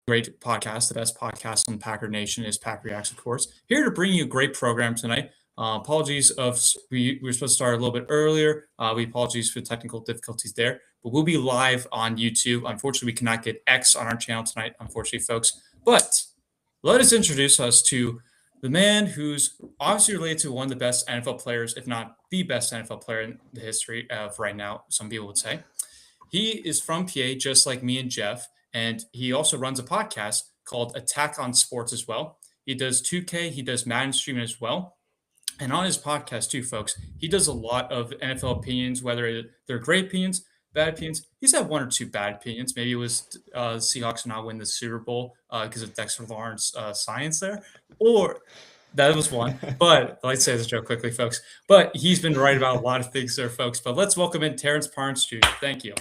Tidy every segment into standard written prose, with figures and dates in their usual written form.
great podcast. The best podcast on Packer Nation is PackReacts, of course. Here to bring you a great program tonight. Apologies of we were supposed to start a little bit earlier. We apologize for technical difficulties there, but we'll be live on YouTube. Unfortunately, we cannot get X on our channel tonight, unfortunately, folks. But let us introduce us to the man who's obviously related to one of the best NFL players, if not the best NFL player in the history of right now, some people would say. He is from PA, just like me and Jeff, and he also runs a podcast called Attack on Sports as well. He does 2K, he does Madden streaming as well. And on his podcast, too, folks, he does a lot of NFL opinions, whether they're great opinions, bad opinions. He's had one or two bad opinions. Maybe it was Seahawks not win the Super Bowl because of Dexter Lawrence science there, or that was one. But let's say this joke quickly, folks. But he's been right about a lot of things there, folks. But let's welcome in Terrence Parsons Jr. Thank you.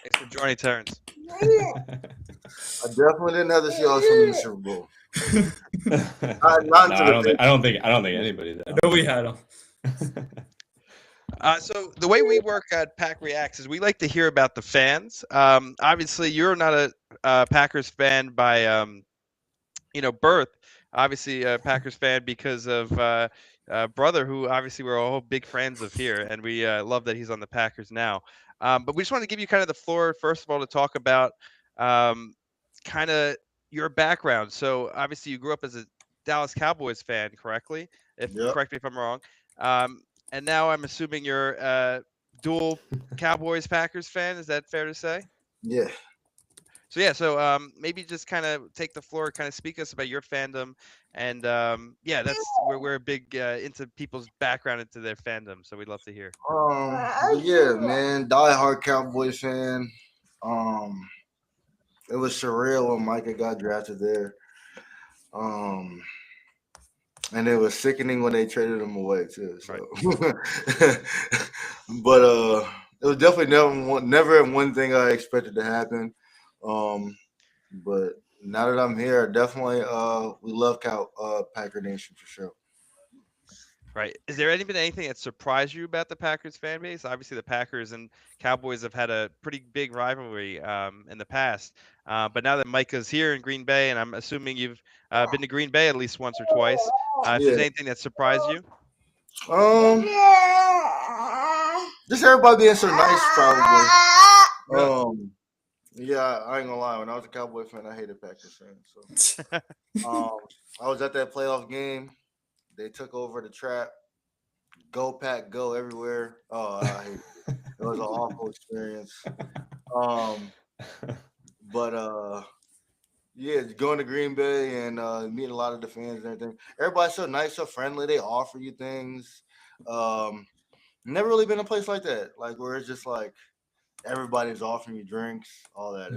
Thanks for joining, Terrence. I definitely didn't have the Seahawks win the Super Bowl. I don't think anybody did. No, we had him. So the way we work at PackReacts is we like to hear about the fans. Obviously, you're not a Packers fan by birth. Obviously, a Packers fan because of brother, who obviously we're all big friends of here, and we love that he's on the Packers now. But we just want to give you kind of the floor, first of all, to talk about kind of your background. So obviously you grew up as a Dallas Cowboys fan, correctly? Correct me if I'm wrong. And now I'm assuming you're a dual Cowboys Packers fan. Is that fair to say? Yeah. So maybe just kind of take the floor, kind of speak us about your fandom, and that's we're big into people's background into their fandom, so we'd love to hear. Yeah, man, diehard Cowboys fan. It was surreal when Micah got drafted there. And it was sickening when they traded him away too. So, right. But it was definitely never one thing I expected to happen. But now that I'm here, definitely we love Packer Nation for sure. Right. Is there anything that surprised you about the Packers fan base? Obviously, the Packers and Cowboys have had a pretty big rivalry in the past. But now that Micah's here in Green Bay, and I'm assuming you've been to Green Bay at least once or twice, if there's anything that surprised you? Just everybody being so nice, probably. Yeah, I ain't gonna lie. When I was a Cowboy fan, I hated Packers fans. So, I was at that playoff game. They took over the trap. Go Pack, go everywhere. Oh, I hate it. It was an awful experience. But going to Green Bay and meeting a lot of the fans and everything. Everybody's so nice, so friendly. They offer you things. Never really been a place like that, like where it's just like everybody's offering you drinks, all that.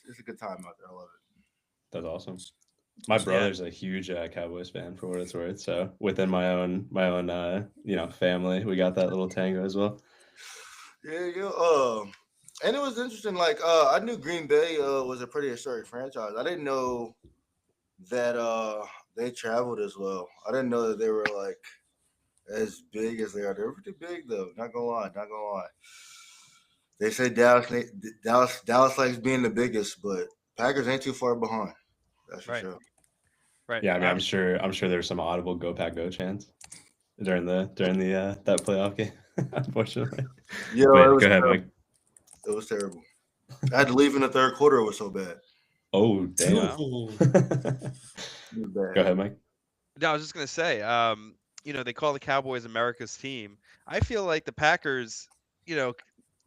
It's a good time out there. I love it. That's awesome. My brother's a huge Cowboys fan, for what it's worth. So within my own family, we got that little tango as well. Yeah. And it was interesting. Like I knew Green Bay was a pretty historic franchise. I didn't know that they traveled as well. I didn't know that they were like as big as they are. They're pretty big though. Not gonna lie. They say Dallas likes being the biggest, but Packers ain't too far behind. That's for sure. Right. Yeah, I mean, I'm sure there's some audible "Go Pack Go" chants during the that playoff game. Unfortunately. Yeah. Go ahead, Mike. It was terrible. I had to leave in the third quarter. It was so bad. Oh, damn. Go ahead, Mike. No, I was just gonna say, they call the Cowboys America's team. I feel like the Packers,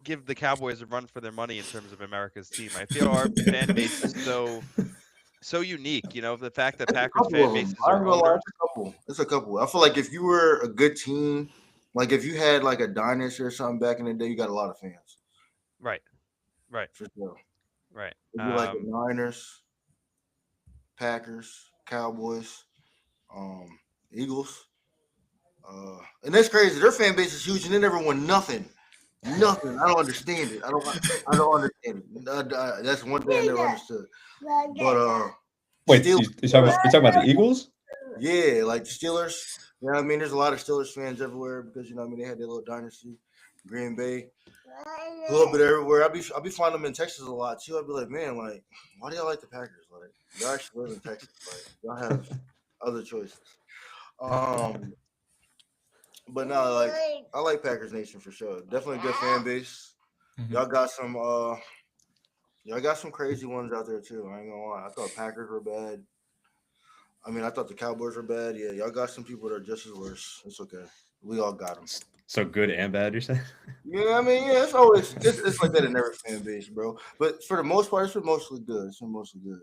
give the Cowboys a run for their money in terms of America's team. I feel our fan base is so unique. The fact that Packers fan bases are older. It's a couple. I feel like if you were a good team, like if you had like a dynasty or something back in the day, you got a lot of fans. Right. For sure. Right. It'd be like the Niners, Packers, Cowboys, Eagles. And that's crazy. Their fan base is huge, and they never won nothing. Nothing. I don't understand it. I don't understand it. That's one thing I never understood. But wait, you're talking about the Eagles? Yeah, like the Steelers. You know what I mean? There's a lot of Steelers fans everywhere because they had their little dynasty. Green Bay. a little bit everywhere. I be finding them in Texas a lot too. I'd be like, man, like, why do y'all like the Packers? Like, y'all actually live in Texas. Like, y'all have other choices. But no, like, I like Packers Nation for sure. Definitely a good fan base. Mhm. Y'all got some crazy ones out there too. I ain't gonna lie. I thought Packers were bad. I mean, I thought the Cowboys were bad. Yeah, y'all got some people that are just as worse. It's okay. We all got them. So good and bad, you're saying? Yeah, I mean, yeah, it's always it's like that in every fan base, bro. But for the most part, it's been mostly good. It's been mostly good.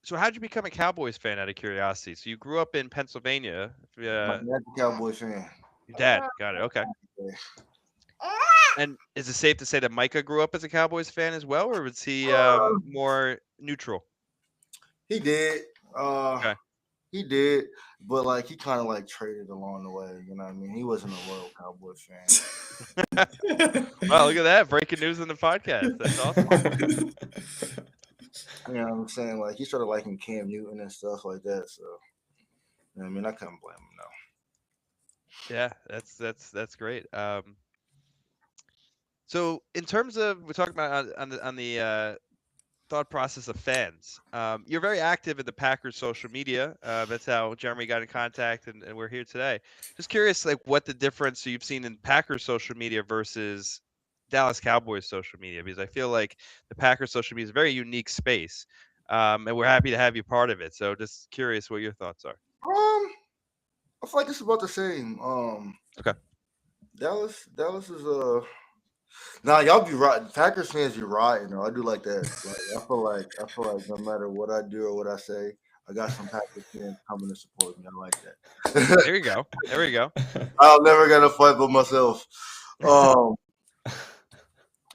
So how'd you become a Cowboys fan out of curiosity? So you grew up in Pennsylvania. My dad's a Cowboys fan. Your dad, got it. Okay. And is it safe to say that Micah grew up as a Cowboys fan as well, or was he more neutral? He did. Okay. He did, but like he kind of like traded along the way. You know what I mean? He wasn't a loyal Cowboys fan. Wow, look at that. Breaking news in the podcast. That's awesome. You know what I'm saying? Like he started liking Cam Newton and stuff like that. So, you know what I mean, I couldn't blame him though. Yeah, that's great. So in terms of we're talking about on the thought process of fans, you're very active in the Packers social media. That's how Jeremy got in contact, and we're here today. Just curious, like what the difference you've seen in Packers social media versus Dallas Cowboys social media, because I feel like the Packers social media is a very unique space, and we're happy to have you part of it. So just curious what your thoughts are. I feel like it's about the same. Okay. Dallas is Nah, y'all be right. Packers fans be riding. Though. I do like that. Like, I feel like no matter what I do or what I say, I got some Packers fans coming to support me. I like that. There you go. There you go. I'll never get a fight with myself.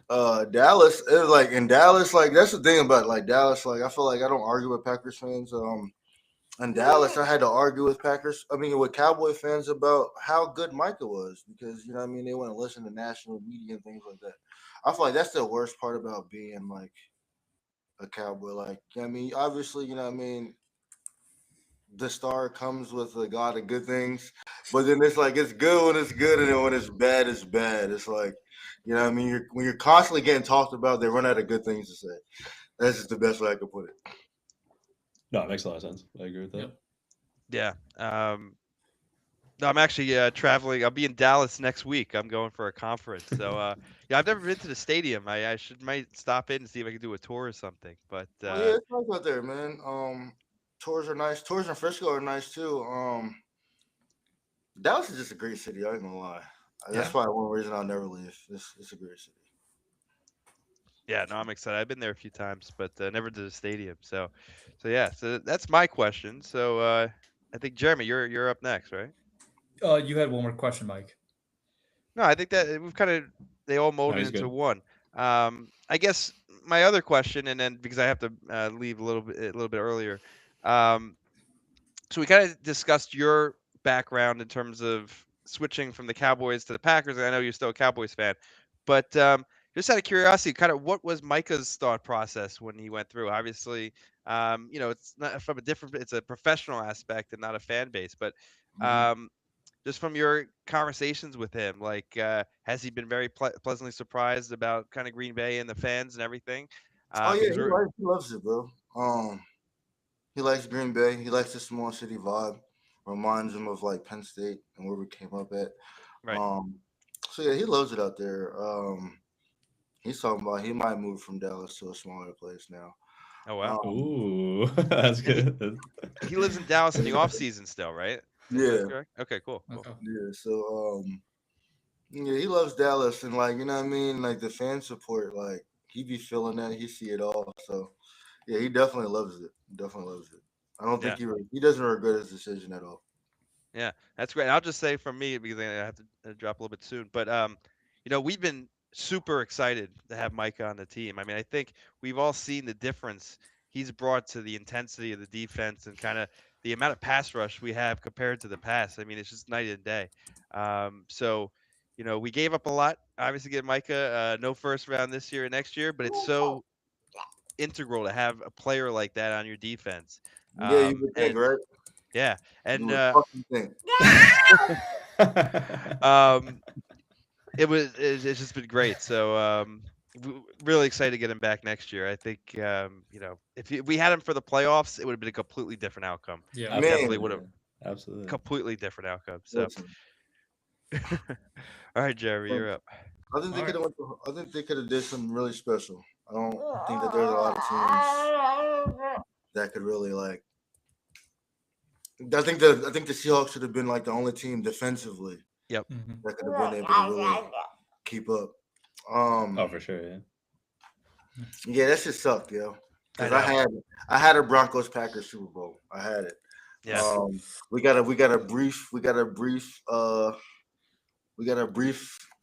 Dallas is like in Dallas, like that's the thing about like Dallas. Like I feel like I don't argue with Packers fans. In Dallas, I had to argue with with Cowboy fans about how good Micah was because you know what I mean they wouldn't listen to national media and things like that. I feel like that's the worst part about being like a Cowboy. Like I mean, obviously, you know what I mean. The star comes with a lot of good things, but then it's like it's good when it's good, and then when it's bad, it's bad. It's like you know what I mean. When you're constantly getting talked about, they run out of good things to say. That's just the best way I could put it. No, it makes a lot of sense. I agree with that. Yeah. No, I'm actually traveling. I'll be in Dallas next week. I'm going for a conference. So, yeah, I've never been to the stadium. I might stop in and see if I can do a tour or something. But Yeah, it's nice out there, man. Tours are nice. Tours in Frisco are nice too. Dallas is just a great city. I ain't gonna lie. That's probably one reason I'll never leave. It's a great city. Yeah, no, I'm excited. I've been there a few times, but never to the stadium. So yeah. So that's my question. So I think Jeremy, you're up next, right? You had one more question, Mike. No, I think that we've kind of they all molded into good. one. I guess my other question, and then because I have to leave a little bit earlier. So we kind of discussed your background in terms of switching from the Cowboys to the Packers, and I know you're still a Cowboys fan, but just out of curiosity, kind of what was Micah's thought process when he went through? Obviously, it's not from it's a professional aspect and not a fan base, but just from your conversations with him, like has he been very pleasantly surprised about kind of Green Bay and the fans and everything? Oh yeah, he loves it, bro. He likes Green Bay. He likes the small city vibe. Reminds him of like Penn State and where we came up at. Right. So yeah, he loves it out there. He's talking about he might move from Dallas to a smaller place now. Oh wow. Ooh, that's good. He lives in Dallas in the off season still, right? Yeah. Okay, cool. Okay. Yeah. So yeah, he loves Dallas and like you know what I mean, like the fan support, like he be feeling that, he see it all. So yeah, he definitely loves it. I don't think he doesn't regret his decision at all. Yeah, that's great. I'll just say from me because I have to drop a little bit soon, but we've been super excited to have Micah on the team. I mean, I think we've all seen the difference he's brought to the intensity of the defense and kind of the amount of pass rush we have compared to the past. I mean, it's just night and day. So, we gave up a lot, obviously, get Micah no first round this year and next year, but it's so integral to have a player like that on your defense. Yeah, you would think, right? Yeah, and you would fucking think. It's just been great. So really excited to get him back next year. I think if we had him for the playoffs, it would have been a completely different outcome. Yeah. Man. Definitely would have Absolutely. completely different outcome. So Listen, all right, Jeremy, you're up. I think they All could have. I think they could have did something really special. I don't think that there's a lot of teams that could really like. I think the Seahawks should have been like the only team defensively Mhm. that could have been able to really keep up. Oh, for sure. Yeah. Yeah, that shit sucked, yo. Because I I had a Broncos Packers Super Bowl. I had it. Yeah. We got a brief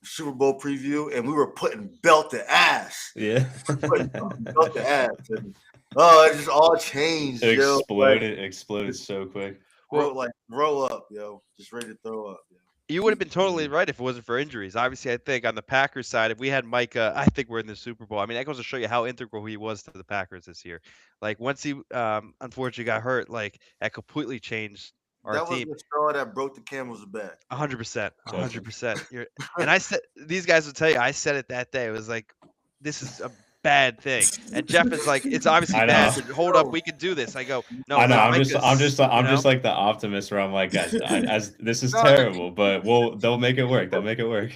Super Bowl preview, and we were putting belt to ass. Yeah. Belt to ass. And, it just all changed, It yo. exploded so quick. Roll up, yo. Just ready to throw up, yo. You would have been totally right if it wasn't for injuries. Obviously, I think on the Packers side, if we had Micah, I think we're in the Super Bowl. I mean, that goes to show you how integral he was to the Packers this year. Like once he unfortunately got hurt, like that completely changed our That was team. the straw that broke the camel's back. 100%, Definitely. 100%. And I said, these guys will tell you, I said it that day. It was like, this is a bad thing. And Jeff is like, it's obviously I bad, know. but hold up, we can do this. I go, no, I know. like, I'm Micah's, just like the optimist where I'm like, guys, as this is No, terrible, but they'll make it work. They'll make it work.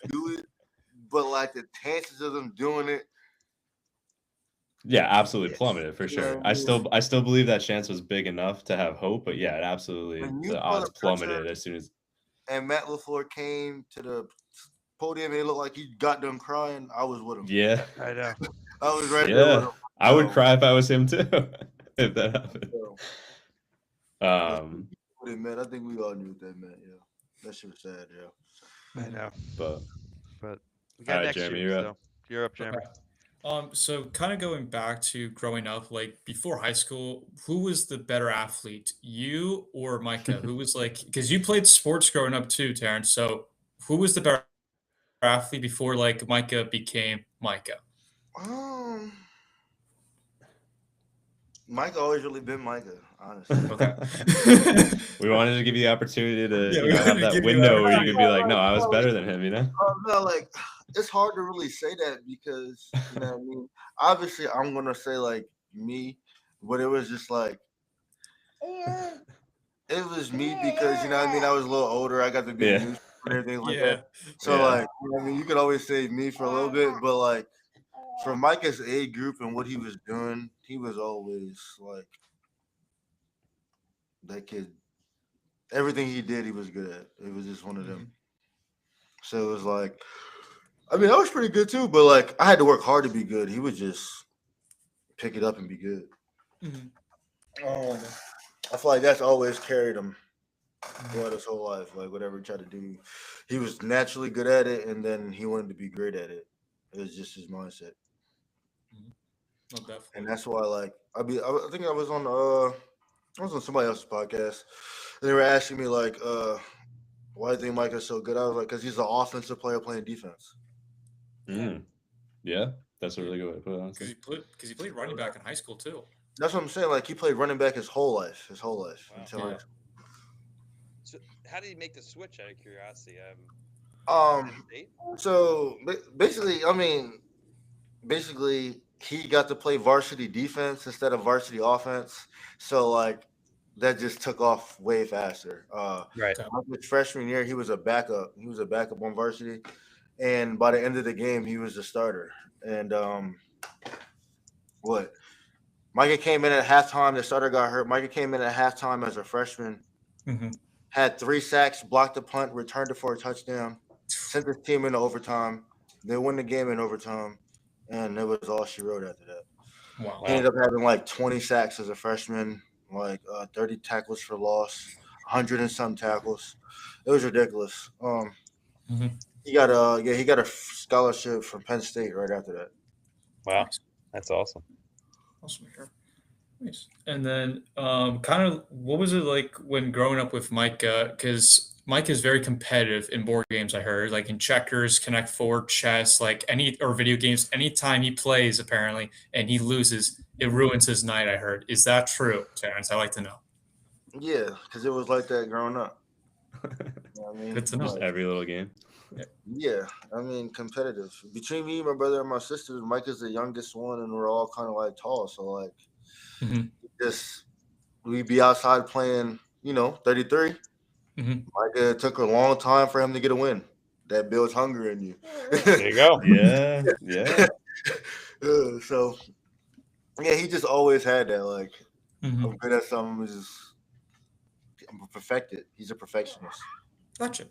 Do it, but like the chances of them doing it. Yeah, absolutely plummeted for sure. Yeah, I still believe that chance was big enough to have hope, but yeah, it absolutely When you the saw odds the pressure- plummeted as soon as. And Matt LaFleur came to the podium and it looked like he got done crying. I was with him. Yeah, I know. I was right there with yeah. him. I would So- cry if I was him too, if that happened. So, what it meant. I think we all knew what that meant. Yeah, that shit was sad. Yeah. I know. But We got All right, next Jeremy, year. you're So up. you're up, Jeremy. So kind of going back to growing up, like before high school, who was the better athlete, you or Micah? Who was like, because you played sports growing up too, Terrence. So who was the better athlete before like Micah became Micah? Micah always really been Micah, honestly. Okay. We wanted to give you the opportunity to Yeah, we have wanted to that give you window where that you could be like, no, I was better than him, No, like it's hard to really say that because you know what I mean. Obviously, I'm gonna say like me, but it was just like it was me because you know what I mean. I was a little older. I got to be Yeah. used and everything like Yeah. that. So Yeah. like, you know what I mean, you could always say me for a little bit, but like for Micah's age group and what he was doing, he was always like that kid. Everything he did, he was good at. It was just one of them. So it was like, I mean, I was pretty good too, but like I had to work hard to be good. He would just pick it up and be good. Mhm. I feel like that's always carried him throughout his whole life. Like whatever he tried to do, he was naturally good at it, and then he wanted to be great at it. It was just his mindset, Oh, definitely. and that's why, like, I think I was on somebody else's podcast, and they were asking me like, why do you think Micah's so good? I was like, because he's an offensive player playing defense. Yeah, that's a really good way to put it. Honestly. Because he played running back in high school too. That's what I'm saying. Like he played running back his whole life. Wow. Until Yeah. So how did he make the switch? Out of curiosity. So basically, he got to play varsity defense instead of varsity offense. So like that just took off way faster. Right. His freshman year, he was a backup. He was a backup on varsity, and by the end of the game, he was the starter. And Micah came in at halftime. The starter got hurt. Micah came in at halftime as a freshman. Mhm. Had 3 sacks, blocked a punt, returned it for a touchdown, sent his team into overtime. They won the game in overtime, and it was all she wrote after that. Wow. He ended up having like 20 sacks as a freshman, like 30 tackles for loss, 100 and some tackles. It was ridiculous. He got a scholarship from Penn State right after that. Wow, that's awesome. Awesome to hear. Nice. And then kind of what was it like when growing up with Micah? Because Mike is very competitive in board games, I heard, like in checkers, Connect Four, chess, like or video games. Anytime he plays, apparently, and he loses, it ruins his night, I heard. Is that true, Terrence? I'd like to know. Yeah, because it was like that growing up. You know what I mean? Good to know. Just every little game. Yeah, I mean competitive. Between me, my brother, and my sister, Mike is the youngest one, and we're all kind of like tall. So like, Mhm. just we be outside playing, 33. Mhm. Like it took a long time for him to get a win. That builds hunger in you. There you go. Yeah, yeah. So yeah, he just always had that. Like Mhm. I'm good at something. I'm perfected. He's a perfectionist. Gotcha.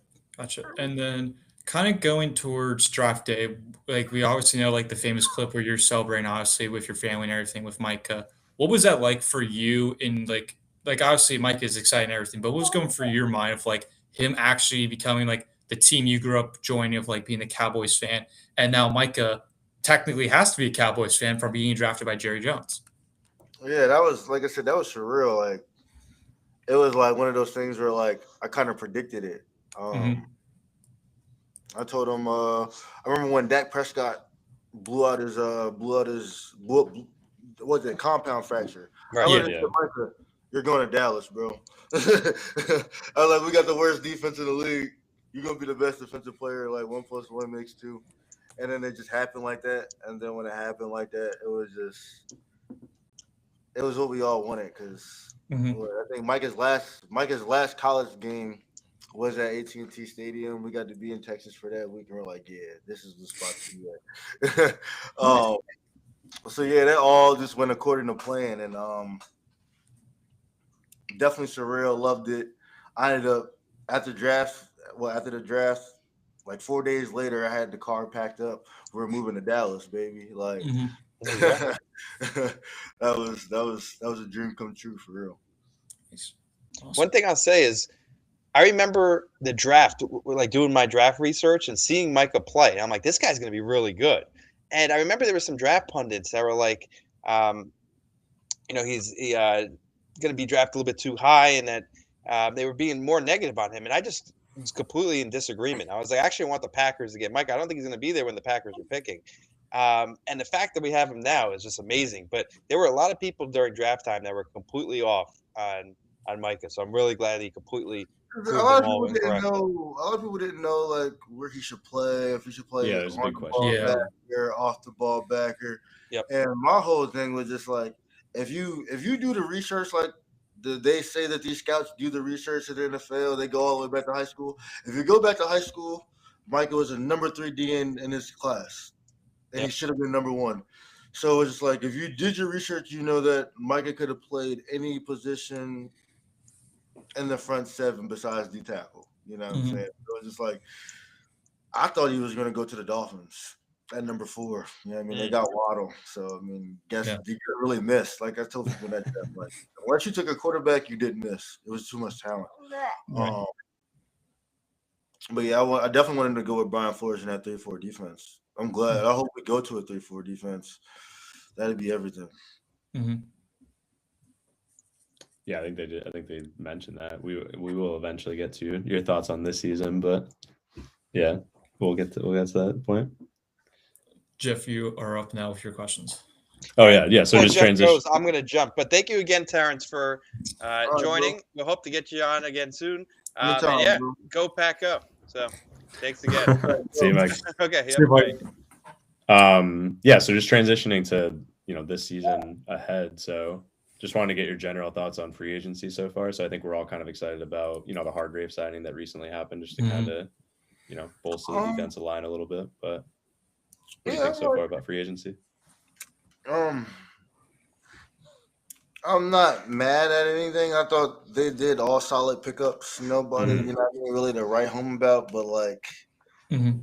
And then kind of going towards draft day, like we obviously know like the famous clip where you're celebrating obviously with your family and everything with Micah. What was that like for you in like obviously Micah is exciting and everything, but what was going through your mind of like him actually becoming like the team you grew up joining of like being a Cowboys fan and now Micah technically has to be a Cowboys fan from being drafted by Jerry Jones. Yeah, that was like I said, that was surreal. Like it was like one of those things where like I kind of predicted it. Mm-hmm. I told him. I remember when Dak Prescott what's it, compound fracture. I Right. literally Yeah. said, Micah, you're going to Dallas, bro. I was like, we got the worst defense in the league. You're gonna be the best defensive player. Like 1+1 makes 2, and then it just happened like that. And then when it happened like that, it was what we all wanted because Mm-hmm. I think Micah's last college game was at AT&T Stadium. We got to be in Texas for that week, and we're like, yeah, this is the spot to be at. So yeah, that all just went according to plan, and definitely surreal. Loved it. I ended up after the draft, like 4 days later, I had the car packed up. We're moving to Dallas, baby. Like Mm-hmm. that was a dream come true for real. Awesome. One thing I'll say is I remember the draft, like doing my draft research and seeing Micah play. I'm like, this guy's going to be really good. And I remember there were some draft pundits that were like, he's going to be drafted a little bit too high, and that they were being more negative on him. And I just was completely in disagreement. I was like, actually, I want the Packers to get Micah. I don't think he's going to be there when the Packers were picking. And the fact that we have him now is just amazing. But there were a lot of people during draft time that were completely off on Micah. So I'm really glad he completely A proved lot them of people all didn't incorrect. know. A lot of people didn't know like where he should play, if he should play Yeah, there's a on big the question. ball Yeah. backer, off the ball backer. Yep. And my whole thing was just like, if you do the research, like they say that these scouts do the research at the NFL, they go all the way back to high school. If you go back to high school, Michael was a number 3 D in his class, and he Yep. should have been number 1. So it's just like if you did your research, you know that Micah could have played any position in the front 7 besides D tackle. You know what I'm saying? It was just like I thought he was going to go to the Dolphins at number 4. You know what I mean? They got Waddle, so I mean, guess Yeah. you could really miss. Like I told people that like once you took a quarterback, you didn't miss. It was too much talent. Right. But yeah, I definitely wanted to go with Brian Flores in that 3-4 defense. I'm glad. I hope we go to a 3-4 defense. That'd be everything. Mm-hmm. Yeah, I think they did. I think they mentioned that. We will eventually get to your thoughts on this season, but yeah, we'll get to that point. Jeff, you are up now with your questions. Oh yeah. So Before just Jeff transition. goes, I'm going to jump. But thank you again, Terrence, for right, joining. bro. We'll hope to get you on again soon. And Anytime, yeah, bro. go pack up. So thanks again. See you, Mike. Okay. See you, Mike. Yeah. So just transitioning to this season ahead. So just wanted to get your general thoughts on free agency so far. So I think we're all kind of excited about the Hargrave signing that recently happened, just to kind of bolster the defensive line a little bit. But what do you think so far about free agency? I'm not mad at anything. I thought they did all solid pickups. Nobody, really to write home about. But like, I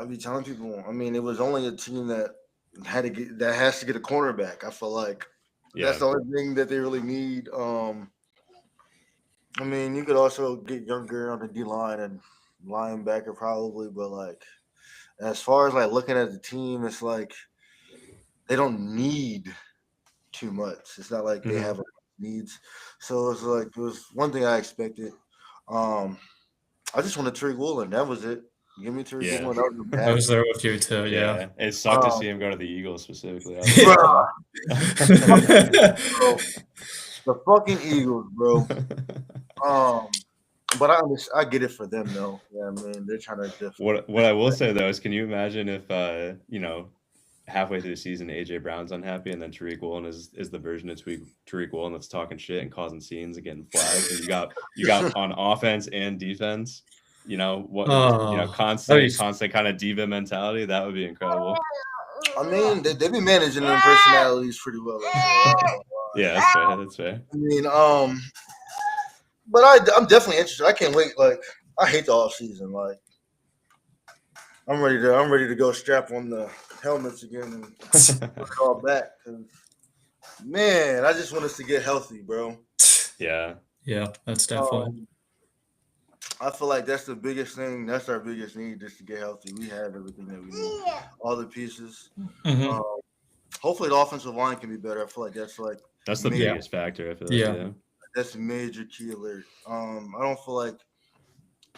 be telling people, I mean, it was only a team that has to get a cornerback. I feel like that's the only thing that they really need. I mean, you could also get younger on the D line and linebacker probably, but like, as far as like looking at the team, it's like they don't need too much. It's not like they have needs. So it's like it was one thing I expected. I just wanted Tariq Woolen. That was it. Give me Tariq Woolen. I was there with you too. Yeah. It sucked to see him go to the Eagles specifically. The fucking Eagles, bro. But I get it for them though. Yeah, I mean they're trying to What I will say though is, can you imagine if halfway through the season AJ Brown's unhappy and then Tariq Woolen is the version of Tariq Woolen that's talking shit and causing scenes and getting flagged, and you got on offense and defense, constant kind of diva mentality. That would be incredible. I mean, they be managing their personalities pretty well. Yeah, that's fair. I mean, but I'm definitely interested. I can't wait. Like, I hate the off season. Like, I'm ready to go strap on the helmets again and put it all back. 'Cause, man, I just want us to get healthy, bro. Yeah, that's definitely. I feel like that's the biggest thing. That's our biggest need, just to get healthy. We have everything that we need, all the pieces. Mm-hmm. Hopefully, the offensive line can be better. I feel like that's the biggest factor. I feel like, that's a major key alert. I don't feel like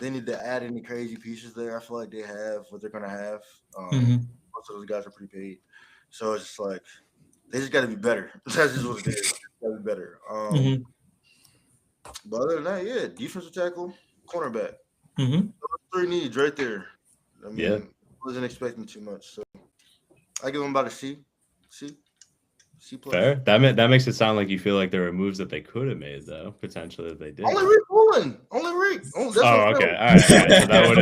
they need to add any crazy pieces there. I feel like they have what they're gonna have. Most of those guys are pretty paid, so it's just like they just got to be better. That's just what it is. Got to be better. But other than that, defensive tackle, cornerback. Those 3 needs right there. I mean, wasn't expecting too much, so I give them about a C. C plus. Fair. That makes it sound like you feel like there were moves that they could have made, though, potentially, that they did. Only Rick Woolen. Only Rick. Okay. All right. So that would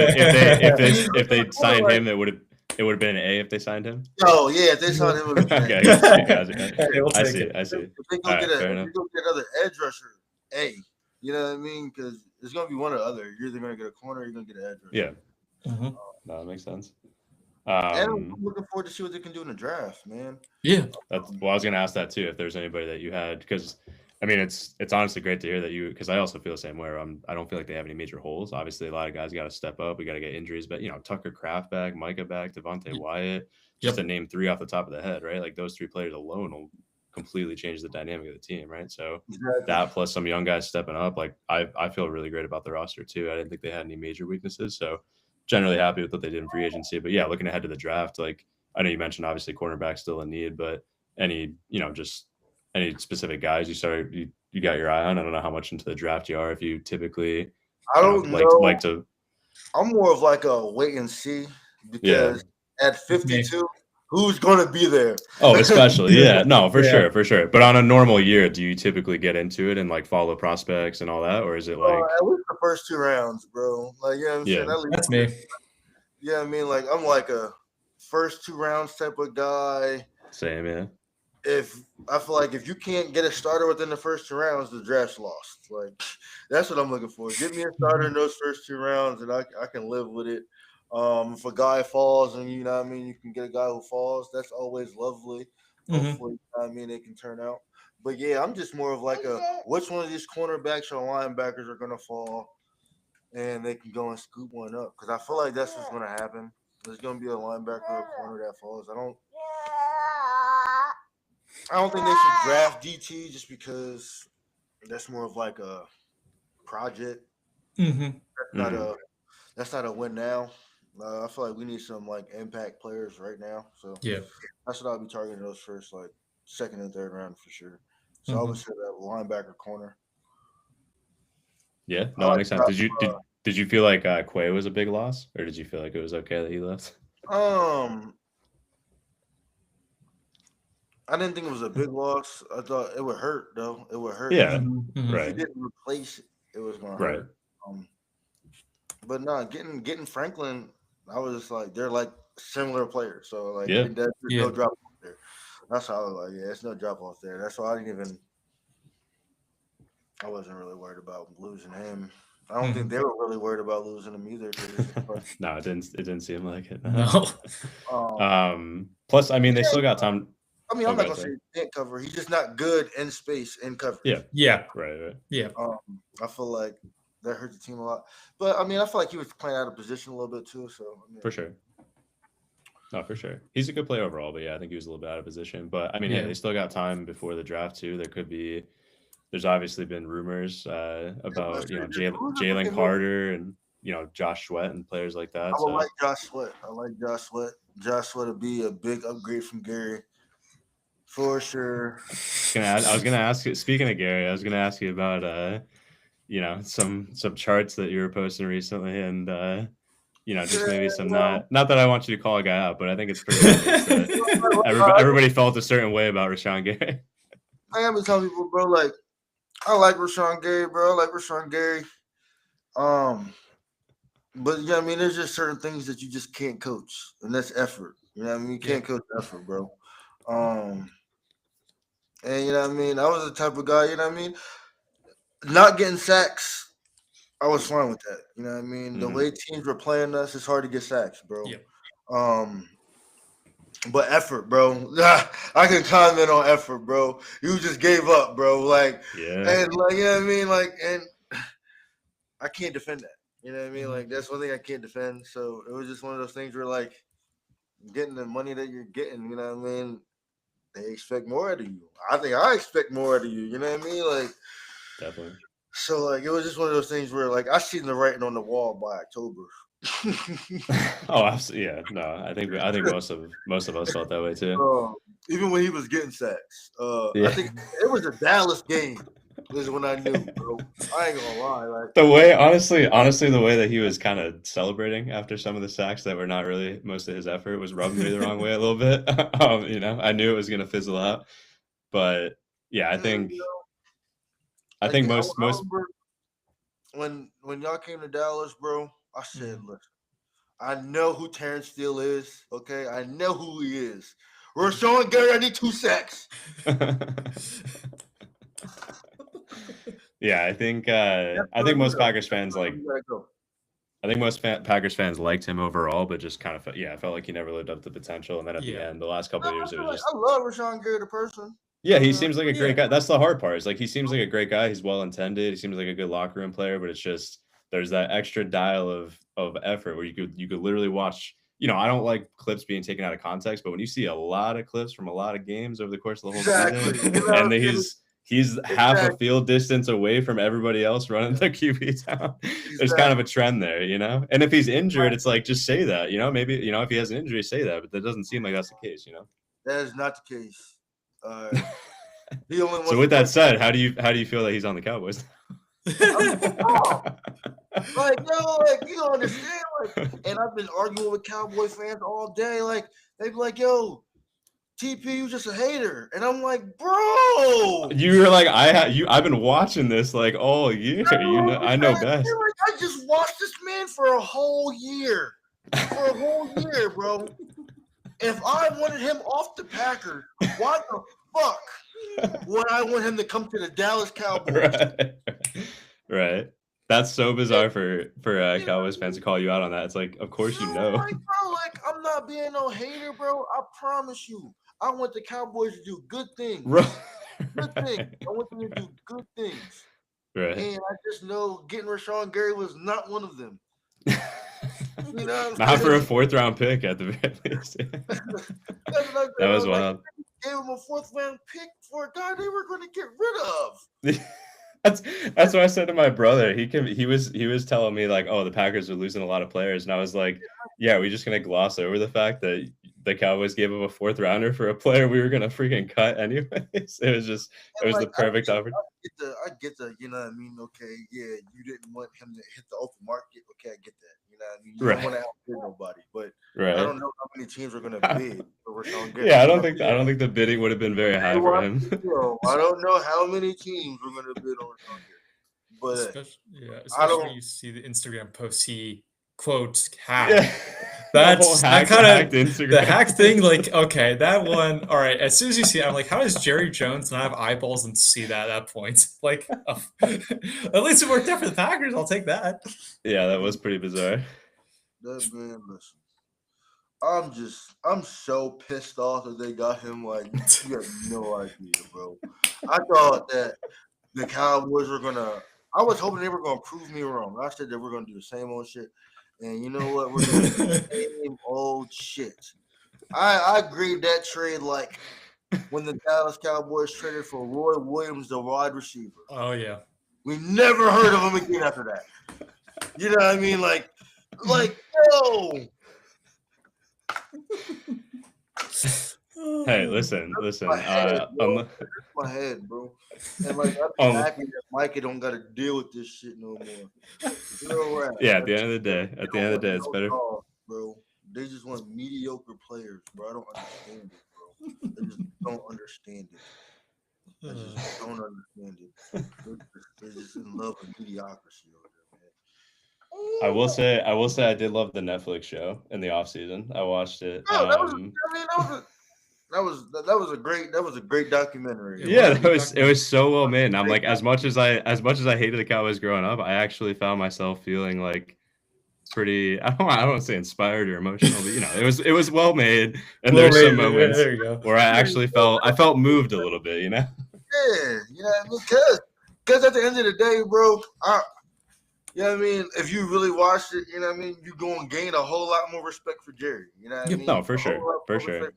if they signed him, it would have been an A if they signed him. Oh yeah, if they signed him, it would have been okay. I see. If they go get another edge rusher, A. You know what I mean? Because it's gonna be one or the other. You're either gonna get a corner, or you're gonna get an edge rusher. Yeah. No, that makes sense. And I'm looking forward to see what they can do in the draft, man. Yeah. I was going to ask that too, if there's anybody that you had, because I mean, it's honestly great to hear that because I also feel the same way. I don't feel like they have any major holes. Obviously, a lot of guys got to step up. We got to get injuries, but Tucker Kraft back, Micah back, Devontae Wyatt, just to name 3 off the top of the head, right? Like those 3 players alone will completely change the dynamic of the team, right? So that plus some young guys stepping up, like I feel really great about the roster too. I didn't think they had any major weaknesses, so generally happy with what they did in free agency. But yeah, looking ahead to the draft, like I know you mentioned obviously cornerback still in need, but any just any specific guys you got your eye on? I don't know how much into the draft you are. If you typically like to. I'm more of like a wait and see, because at 52, who's going to be there? Oh, especially. No, for sure. But on a normal year, do you typically get into it and like follow prospects and all that? Or is it like at least the first 2 rounds, bro? Like, you know what I'm saying? At least, that's me. Yeah, I mean, like I'm like a first 2 rounds type of guy. Same, yeah. If I feel like if you can't get a starter within the first 2 rounds, the draft's lost. Like that's what I'm looking for. Give me a starter in those first 2 rounds, and I can live with it. If a guy falls and you know what I mean, you can get a guy who falls, that's always lovely. Hopefully, you know what I mean, it can turn out. But yeah, I'm just more of like which one of these cornerbacks or linebackers are gonna fall and they can go and scoop one up. Because I feel like that's what's gonna happen. There's gonna be a linebacker or a corner that falls. I don't think they should draft DT just because that's more of like a project. That's not a win now. I feel like we need some like impact players right now. So that's what I'll be targeting those first, like 2nd and 3rd round for sure. So I would say that linebacker corner. Yeah, no, that makes sense. Did you feel like Quay was a big loss, or did you feel like it was okay that he left? I didn't think it was a big loss. I thought it would hurt though. It would hurt. Yeah, If you didn't replace it, it was gonna hurt. But no, getting Franklin, I was just like they're like similar players. So like there's no drop off there. That's how I was like, it's no drop off there. That's why I wasn't really worried about losing him. I don't think they were really worried about losing him either. No, it didn't seem like it. No. Plus, I mean, they still got time. I mean, I'm not gonna say he can't cover. He's just not good in space in coverage. Right. Yeah. I feel like that hurt the team a lot. But I mean, I feel like he was playing out of position a little bit too. So I mean, for sure. No, for sure. He's a good player overall, but I think he was a little bit out of position. But I mean, they still got time before the draft too. There's obviously been rumors about Jalen Carter and Josh Sweat and players like that. I like Josh Sweat. Josh Sweat would be a big upgrade from Gary. For sure. I was gonna ask you. Speaking of Gary, I was gonna ask you about some charts that you were posting recently, and just maybe some Yeah. not that I want you to call a guy out, but I think it's pretty obvious that everybody felt a certain way about Rashawn Gary. I am telling people, bro, like I like Rashawn Gary, bro. I like Rashawn Gary. But yeah, I mean, there's just certain things that you just can't coach, and that's effort. You know what I mean? You can't coach effort, bro. And you know what I mean? I was the type of guy, you know what I mean? Not getting sacks, I was fine with that. You know what I mean? The way teams were playing us, it's hard to get sacks, bro. Yeah. But effort, bro. I can comment on effort, bro. You just gave up, bro. Like, and like, you know what I mean? Like, and I can't defend that. You know what I mean? Like, that's one thing I can't defend. So it was just one of those things where, like, getting the money that you're getting, you know what I mean? They expect more out of you. I think I expect more out of you. You know what I mean? Like, definitely. So, like, it was just one of those things where, like, I seen the writing on the wall by October. Oh, absolutely. Yeah. No, I think most of us felt that way too. Even when he was getting sacks. I think it was a Dallas game. Is when I knew, bro. I ain't gonna lie. Like the way, honestly, the way that he was kind of celebrating after some of the sacks that were not really most of his effort was rubbing me the wrong way a little bit. I knew it was gonna fizzle out, but yeah, I think most when y'all came to Dallas, bro, I said, listen, I know who Terrence Steele is. Okay, I know who he is. Rashawn Gary, I need 2 sacks. Yeah, I think most Packers fans liked him overall, but just kind of felt like he never lived up to potential. And then at the end, the last couple of years, it was just. I love Rashawn Gary, the person. Yeah, he seems like a great guy. That's the hard part. Is like he seems like a great guy. He's well intended. He seems like a good locker room player, but it's just there's that extra dial of effort where you could literally watch. I don't like clips being taken out of context, but when you see a lot of clips from a lot of games over the course of the whole season, and he's half a field distance away from everybody else running the QB down. There's kind of a trend there, And if he's injured, it's like, just say that, maybe, if he has an injury, say that, but that doesn't seem like that's the case, That is not the case. So with that said, how do you feel that he's on the Cowboys? Like, you don't understand. Like, and I've been arguing with Cowboy fans all day. Like, they be like, yo, TP, you just a hater. And I'm like, bro. You were like, I've been watching this like all year. I know best. I just watched this man for a whole year. Bro. If I wanted him off the Packers, why the fuck would I want him to come to the Dallas Cowboys? Right. That's so bizarre for Cowboys fans to call you out on that. It's like, of course you know. Like, bro, like, I'm not being no hater, bro. I promise you. I want the Cowboys to do good things. Good things. I want them to do good things. Right. And I just know getting Rashawn Gary was not one of them. Not for a 4th-round pick at the very least. That was wild. Gave him a 4th-round pick for a guy they were going to get rid of. That's what I said to my brother. He was telling me like, oh, the Packers are losing a lot of players, and I was like, yeah, we're just gonna gloss over the fact that the Cowboys gave up a 4th rounder for a player we were gonna freaking cut anyways. It was the perfect opportunity. I get the, you know what I mean? Okay, yeah, you didn't want him to hit the open market. Okay, I get that. You know what I mean? You don't want to outbid nobody, but I don't know how many teams are gonna bid for Rashawn Gary. Yeah, I don't think the bidding would have been very high for him. I don't know how many teams were gonna bid on Rashawn Gary. But especially when you see the Instagram posts he quotes hack. Yeah. That's that kind of the hack thing. Like, okay, that one. All right. As soon as you see it, I'm like, how does Jerry Jones not have eyeballs and see that at that point? Like, at least it worked out for the Packers. I'll take that. Yeah, that was pretty bizarre. That man, listen. I'm so pissed off that they got him. Like, you have no idea, bro. I thought that the Cowboys were gonna. I was hoping they were gonna prove me wrong. I said they were gonna do the same old shit, and you know what? We're doing the same old shit. I agreed that trade like when the Dallas Cowboys traded for Roy Williams, the wide receiver. Oh yeah, we never heard of him again after that. You know what I mean? Like yo. Hey, listen. My head, bro. Unless, My head, bro. And like I'm happy that Mikey don't got to deal with this shit no more. You know what? yeah. At the end of the day, it's better. Dogs, bro. They just want mediocre players, bro. I don't understand it, bro. I just don't understand it. I just don't understand it. They're just in love with mediocrity over there, man. I will say, I did love the Netflix show in the off season. I watched it. No, that was a great documentary. Yeah, it was so well made. And I'm like, as much as I hated the Cowboys growing up, I actually found myself feeling like pretty. I don't want to say inspired or emotional, but it was well made, and there's some moments where I felt moved a little bit. Yeah, because at the end of the day, bro, if you really watched it, you're going to gain a whole lot more respect for Jerry. You know what I mean? No, for sure. Jerry,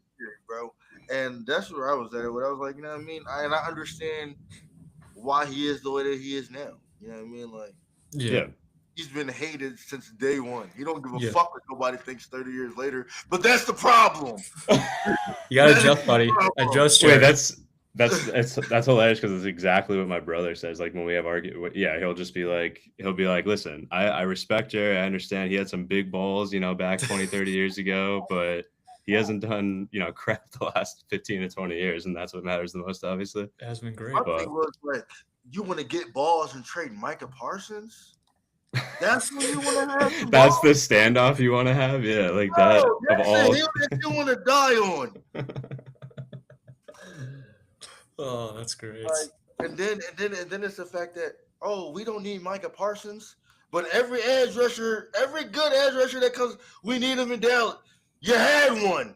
bro. And that's where I was at. What I was like, and I understand why he is the way that he is now. You know what I mean? Like, yeah. He's been hated since day one. He don't give a fuck what nobody thinks 30 years later. But that's the problem. You gotta adjust, buddy. Adjust. Wait, that's hilarious because it's exactly what my brother says. Like when we have argument, he'll be like, listen, I respect Jerry. I understand he had some big balls, back 20, 30 years ago, but he hasn't done, crap the last 15 to 20 years, and that's what matters the most, obviously. It has been great. My thing was like, you want to get balls and trade Micah Parsons? That's what you want to have. That's the standoff you want to have, yeah, like that. Of all, you want to die on. Oh, that's great. Like, and then it's the fact that we don't need Micah Parsons, but every good edge rusher that comes, we need him in Dallas. You had one.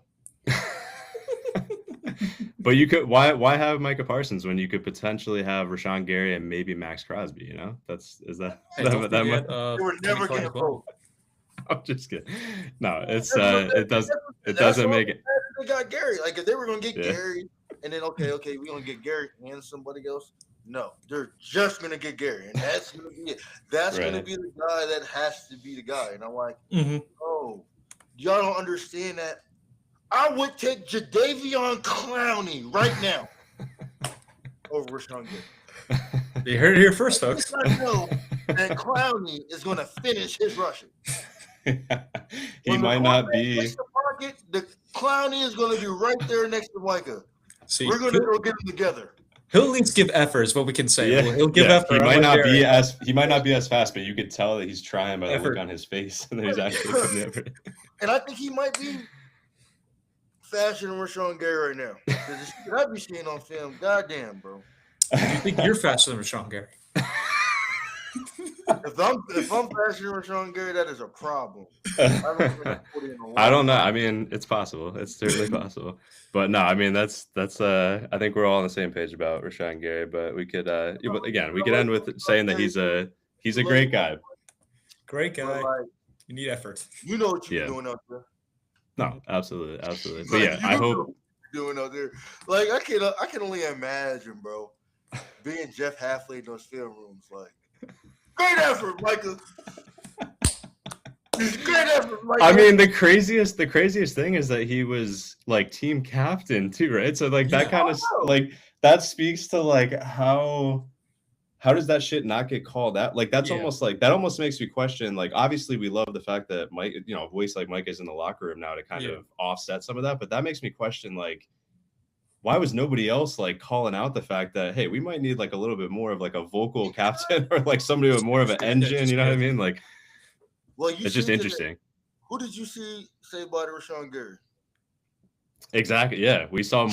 But you could why have Micah Parsons when you could potentially have Rashawn Gary and maybe Max Crosby? That They were never getting both. I'm just kidding. No, it doesn't make it. They got Gary. Like if they were gonna get Gary, and then okay, we gonna get Gary and somebody else. No, they're just gonna get Gary, and that's gonna be it. That's gonna be the guy that has to be the guy. And I'm like, y'all don't understand that. I would take Jadeveon Clowney right now over Rashawn Gary. You heard it here first, folks. I know that Clowney is going to finish his rushing. He might not be. The Clowney is going to be right there next to Micah. See, we're going to go get them together. He'll at least give effort, is what we can say. Yeah. He'll give effort. He might not be as fast, but you could tell that he's trying by the look on his face, and he's actually putting effort. And I think he might be faster than Rashawn Gary right now. Because the shit I be seeing on film, goddamn, bro. Do you think you're faster than Rashawn Gary? If I'm faster than Rashawn Gary, that is a problem. I don't know. I mean, it's possible. It's certainly possible. But no, I mean that's I think we're all on the same page about Rashawn Gary. But we could we could end with saying that he's a great guy. Great guy. You need effort. You know what you're doing out there. No, absolutely. But yeah, I hope doing out there. Like I can only imagine, bro, being Jeff Halfley in those film rooms. Like, great effort, Micah. Great effort, Micah. I mean, the craziest thing is that he was like team captain too, right? So like that kind of like that speaks to like how does that shit not get called out? Like that's almost like that almost makes me question. Like obviously we love the fact that Mike, a voice like Mike is in the locker room now to kind of offset some of that, but that makes me question like why was nobody else like calling out the fact that hey, we might need like a little bit more of like a vocal captain or like somebody with more of an engine, you know what I mean? Like it's just interesting. Who did you say about Rashawn Gary? Exactly. Yeah, we saw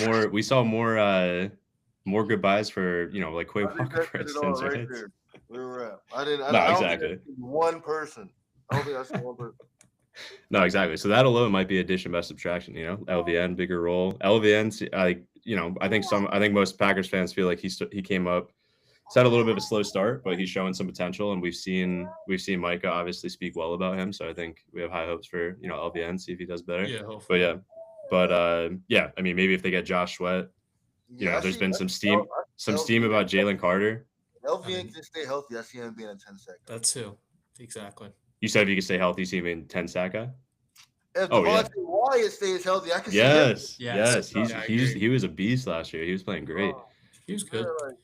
more goodbyes for like Quay Walker, for instance. Right there. We were at. I didn't. No, exactly. One person. I don't think I saw one person. No, exactly. So that alone might be addition by subtraction. LVN bigger role. LVN, I think most Packers fans feel like he came up. He's had a little bit of a slow start, but he's showing some potential, and we've seen Micah obviously speak well about him. So I think we have high hopes for LVN, see if he does better. Yeah, hopefully. But I mean maybe if they get Josh Sweat, there's been some steam about Jalen Carter. LVN can stay healthy. I see him being a 10-sack. That's who exactly. You said if you can stay healthy, you see him in 10-sack guy. If Devontae Wyatt stays healthy, I can see him. Yes. Yes. Yes. Yeah, I He agree. was a beast last year. He was playing great. He was good. Yeah, like,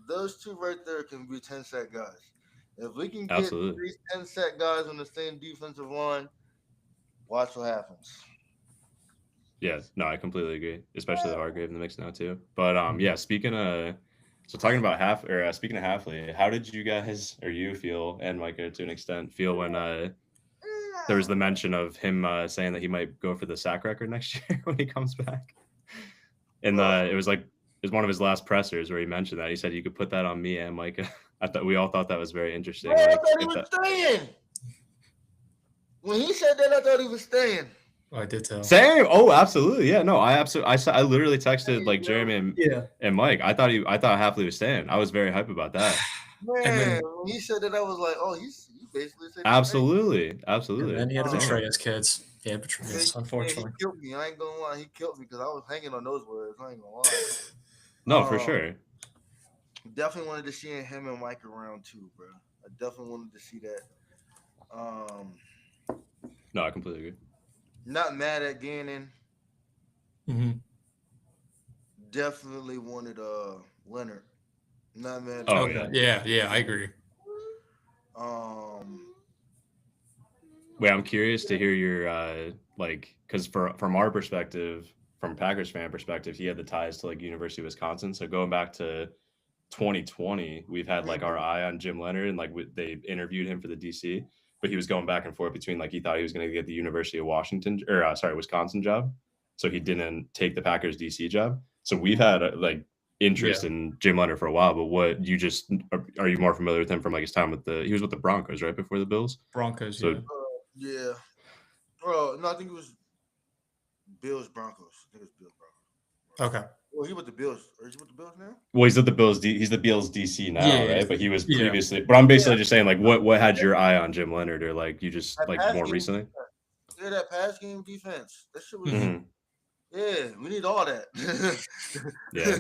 those two right there can be 10-sack guys. If we can get Absolutely. these 10-sack guys on the same defensive line, watch what happens. Yeah, no, I completely agree. Especially the Hargrave in the mix now too. But yeah, speaking of talking about speaking of Halfley, how did you guys or you feel, and Micah to an extent, feel when there was the mention of him saying that he might go for the sack record next year when he comes back? And it was one of his last pressers where he mentioned that. He said you could put that on me and Micah. I thought we all thought that was very interesting. I Like, thought he was staying. When he said that, I thought he was staying. I did tell. Same. Oh, absolutely. Yeah. No, I literally texted like Jeremy and Mike. I thought Halfley was staying. I was very hype about that. Man, when he said that, I was like, oh, he basically said Absolutely. And then he had to Same. betray his kids. Yeah, betray us, unfortunately. He killed me. I ain't gonna lie. He killed me because I was hanging on those words. I ain't gonna lie. No, for sure. Definitely wanted to see him and Mike around too, bro. I definitely wanted to see that. No, I completely agree. Not mad at Gannon. Mm-hmm. Definitely wanted Leonard. Not mad. Oh, okay. Yeah, I agree. Wait, I'm curious to hear your because from our perspective, from Packers fan perspective, he had the ties to like University of Wisconsin. So going back to 2020, we've had like our eye on Jim Leonard, and like they interviewed him for the DC, but he was going back and forth between like he thought he was going to get the University of Wisconsin job, so he didn't take the Packers DC job. So we've had interest in Jim Leonard for a while, but what you just are you more familiar with him from like his time he was with the Broncos right before the Bills? Broncos, so, yeah. Bro, no, I think it was Bills Broncos. I think it was Bills Broncos. Okay. Well, he with the Bills. Is he with the Bills now? Well, he's at the Bills. He's the Bills DC now, right? But he was Yeah. previously. But I'm basically just saying, like, what had your eye on Jim Leonard, or like you just That like pass more game recently? defense. Yeah, that pass game defense. That shit was. Mhm. Yeah, we need all that. Yeah.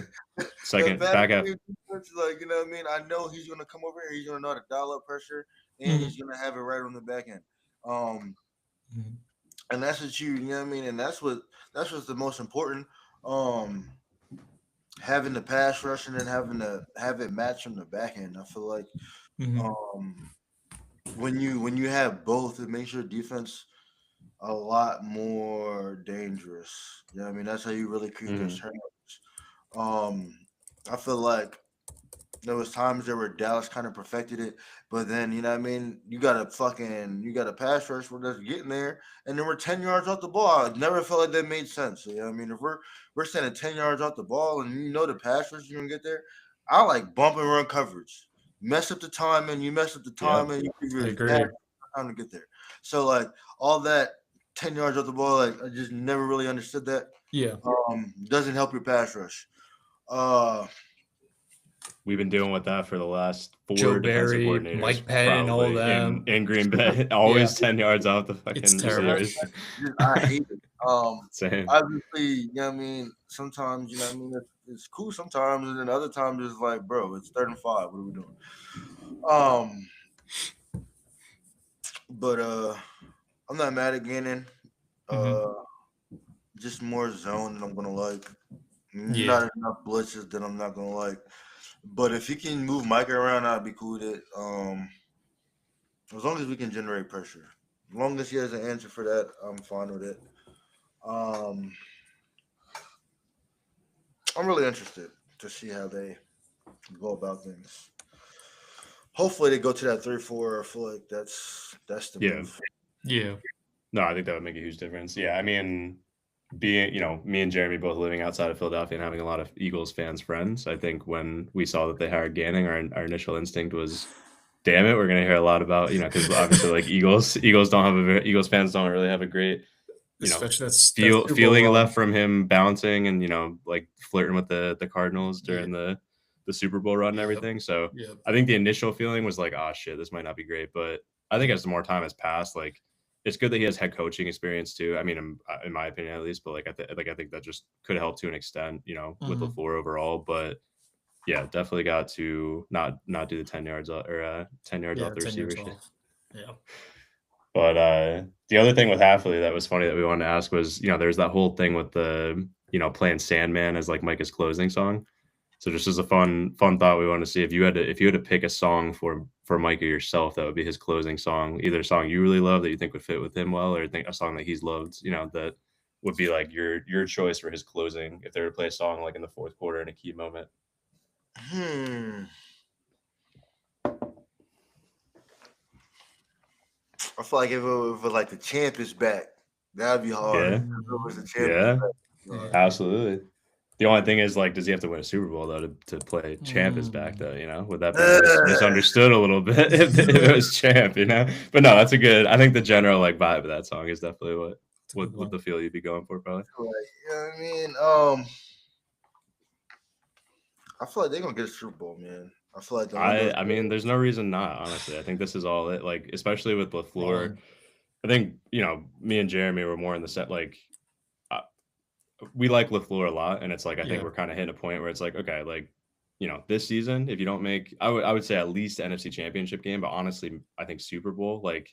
Second The back half. defense, like, you know what I mean? I know he's gonna come over here. He's gonna know how to dial up pressure, and he's gonna have it right on the back end. And that's what you know what I mean? And that's what's the most important. Having the pass rush and then having to have it match from the back end. I feel like when you have both, it makes your defense a lot more dangerous. You know what I mean? That's how you really create those turnovers. I feel like there was times there where Dallas kind of perfected it, but then you know what I mean, you got a pass rush where they're getting there, and then we're 10 yards off the ball. I never felt like that made sense. You know what I mean? If we're standing 10 yards off the ball and you know the pass rush you're gonna get there, I like bump and run coverage. Mess up the time and you mess up the time and you figure time to get there. So like all that 10 yards off the ball, like I just never really understood that. Yeah. Doesn't help your pass rush. We've been dealing with that for the last 4 Joe defensive Barry, coordinators, Mike Penn, all of them in Green Bay. Always 10 yards out the fucking. It's terrible. I hate it. Same. Obviously, you know what I mean. Sometimes, you know what I mean. It's cool sometimes, and then other times it's like, bro, it's 3rd and 5. What are we doing? But I'm not mad at Gannon. Just more zone than I'm gonna like. Not enough blitzes that I'm not gonna like. But if he can move Micah around, I'd be cool with it. As long as we can generate pressure. As long as he has an answer for that, I'm fine with it. I'm really interested to see how they go about things. Hopefully they go to that 3-4. I feel like that's the move. Yeah. No, I think that would make a huge difference. Yeah, I mean, being, me and Jeremy both living outside of Philadelphia and having a lot of Eagles fans friends, I think when we saw that they hired Ganning, our initial instinct was, damn it, we're gonna hear a lot about, because obviously like Eagles fans don't really have a great, feeling left from him bouncing and like flirting with the Cardinals during the Super Bowl run and everything. So I think the initial feeling was like, oh shit, this might not be great. But I think as more time has passed, like, it's good that he has head coaching experience too. I mean, in my opinion, at least. But I think that just could help to an extent, with LaFleur overall. But yeah, definitely got to not do the 10 yards or 10 yards off the receiver. Yeah. But the other thing with Halfley that was funny that we wanted to ask was, there's that whole thing with the, playing Sandman as like Micah's closing song. So just as a fun thought, we want to see if you had to pick a song for Micah yourself, that would be his closing song, either a song you really love that you think would fit with him well, or think a song that he's loved, that would be like your choice for his closing if they were to play a song like in the fourth quarter in a key moment. I feel like if it was like the champ is back, that'd be hard. Yeah. If it was the champ is back. Absolutely. The only thing is, like, does he have to win a Super Bowl though to play champ is back though? Would that be misunderstood a little bit if it was champ? But no, that's a good. I think the general like vibe of that song is definitely what the feel you'd be going for, probably. You know what I mean? I feel like they're gonna get a Super Bowl, man. I feel like I mean, there's no reason not. Honestly, I think this is all it. Like, especially with LaFleur, I think me and Jeremy were more in the set. Like, we like LaFleur a lot, and it's like I think we're kind of hitting a point where it's like, okay, like this season, if you don't make, I would say at least NFC Championship game, but honestly, I think Super Bowl, like.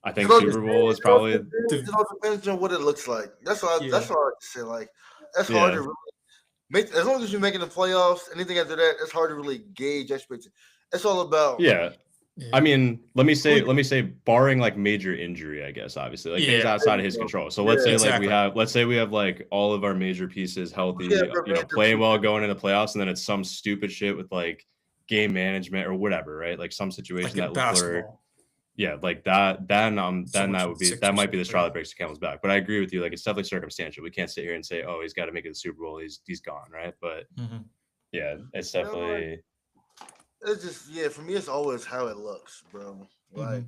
I think Super Bowl is probably. It all depends on what it looks like. That's all. That's all I like to say. Like, that's hard to really make. As long as you're making the playoffs, anything after that, it's hard to really gauge expectations. It's all about. Yeah. I mean, let me say, barring like major injury, I guess, obviously, like things outside of his control. So let's say we have like all of our major pieces healthy, playing well, going into playoffs, and then it's some stupid shit with like game management or whatever, right? Like some situation like that LaFleur. Yeah, like that. Then that might be the straw that breaks the camel's back. But I agree with you. Like it's definitely circumstantial. We can't sit here and say, oh, he's got to make it the Super Bowl. He's gone, right? But yeah, it's definitely. It's just for me, it's always how it looks, bro. Like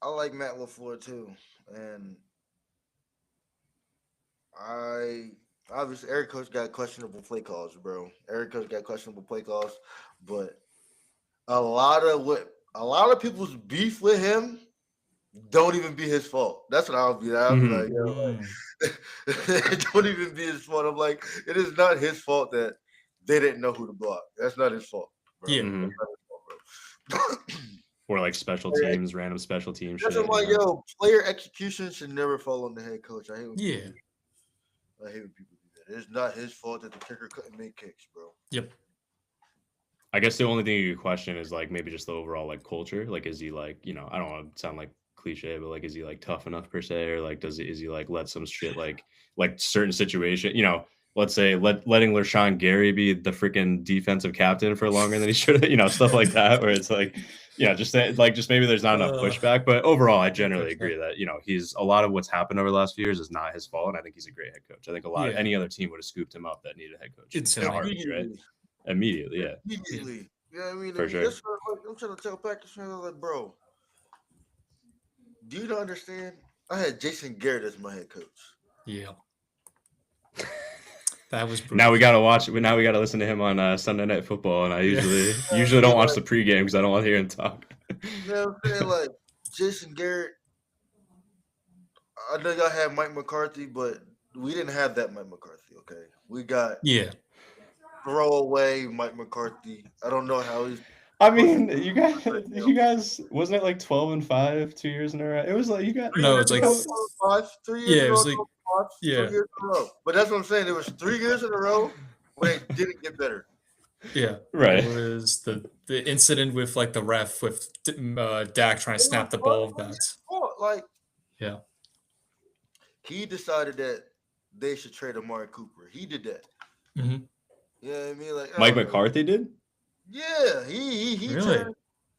I like Matt LaFleur too, and obviously Eric Coach got questionable play calls, bro. Eric Coach got questionable play calls, but a lot of people's beef with him don't even be his fault. That's what I'll be like, it don't even be his fault. I'm like, it is not his fault that they didn't know who to block. That's not his fault, bro. Yeah. That's not his fault, bro. Or like special teams, random special teams. That's shit, like, player execution should never fall on the head coach. I hate when people do that. It's not his fault that the kicker couldn't make kicks, bro. Yep. I guess the only thing you could question is like maybe just the overall like culture. Like, is he like, I don't want to sound like cliche, but like, is he like tough enough per se, or like is he like let some shit like certain situation, let's say letting LaShawn Gary be the freaking defensive captain for longer than he should have, stuff like that, where it's like, just maybe there's not enough pushback. But overall, I generally agree that, he's a lot of what's happened over the last few years is not his fault. And I think he's a great head coach. I think any other team would have scooped him up that needed a head coach. It's in a heartbeat, right? Immediately, yeah. Immediately. You know what I mean? For sure. That's what I'm trying to tell Packers fans, like, bro, do you not understand? I had Jason Garrett as my head coach. Yeah. That was brutal. Now we gotta watch. Now we gotta listen to him on Sunday Night Football, and I usually don't watch the pregame because I don't want to hear him talk. You know what I'm saying? Like Jason Garrett. I know y'all had Mike McCarthy, but we didn't have that Mike McCarthy. Okay, we got throwaway Mike McCarthy. I don't know how he's. I mean, you guys, wasn't it like 12-5 2 years in a row? It was like you got. No, it's like 3 years. Yeah, it was like 3 years in a row. But that's what I'm saying. It was 3 years in a row where it didn't get better. Yeah, right. It was the incident with like the ref with Dak trying to snap the ball. That's like he decided that they should trade Amari Cooper. He did that. Mm-hmm. You know what I mean? Like Mike McCarthy did. Yeah, he really. Turned,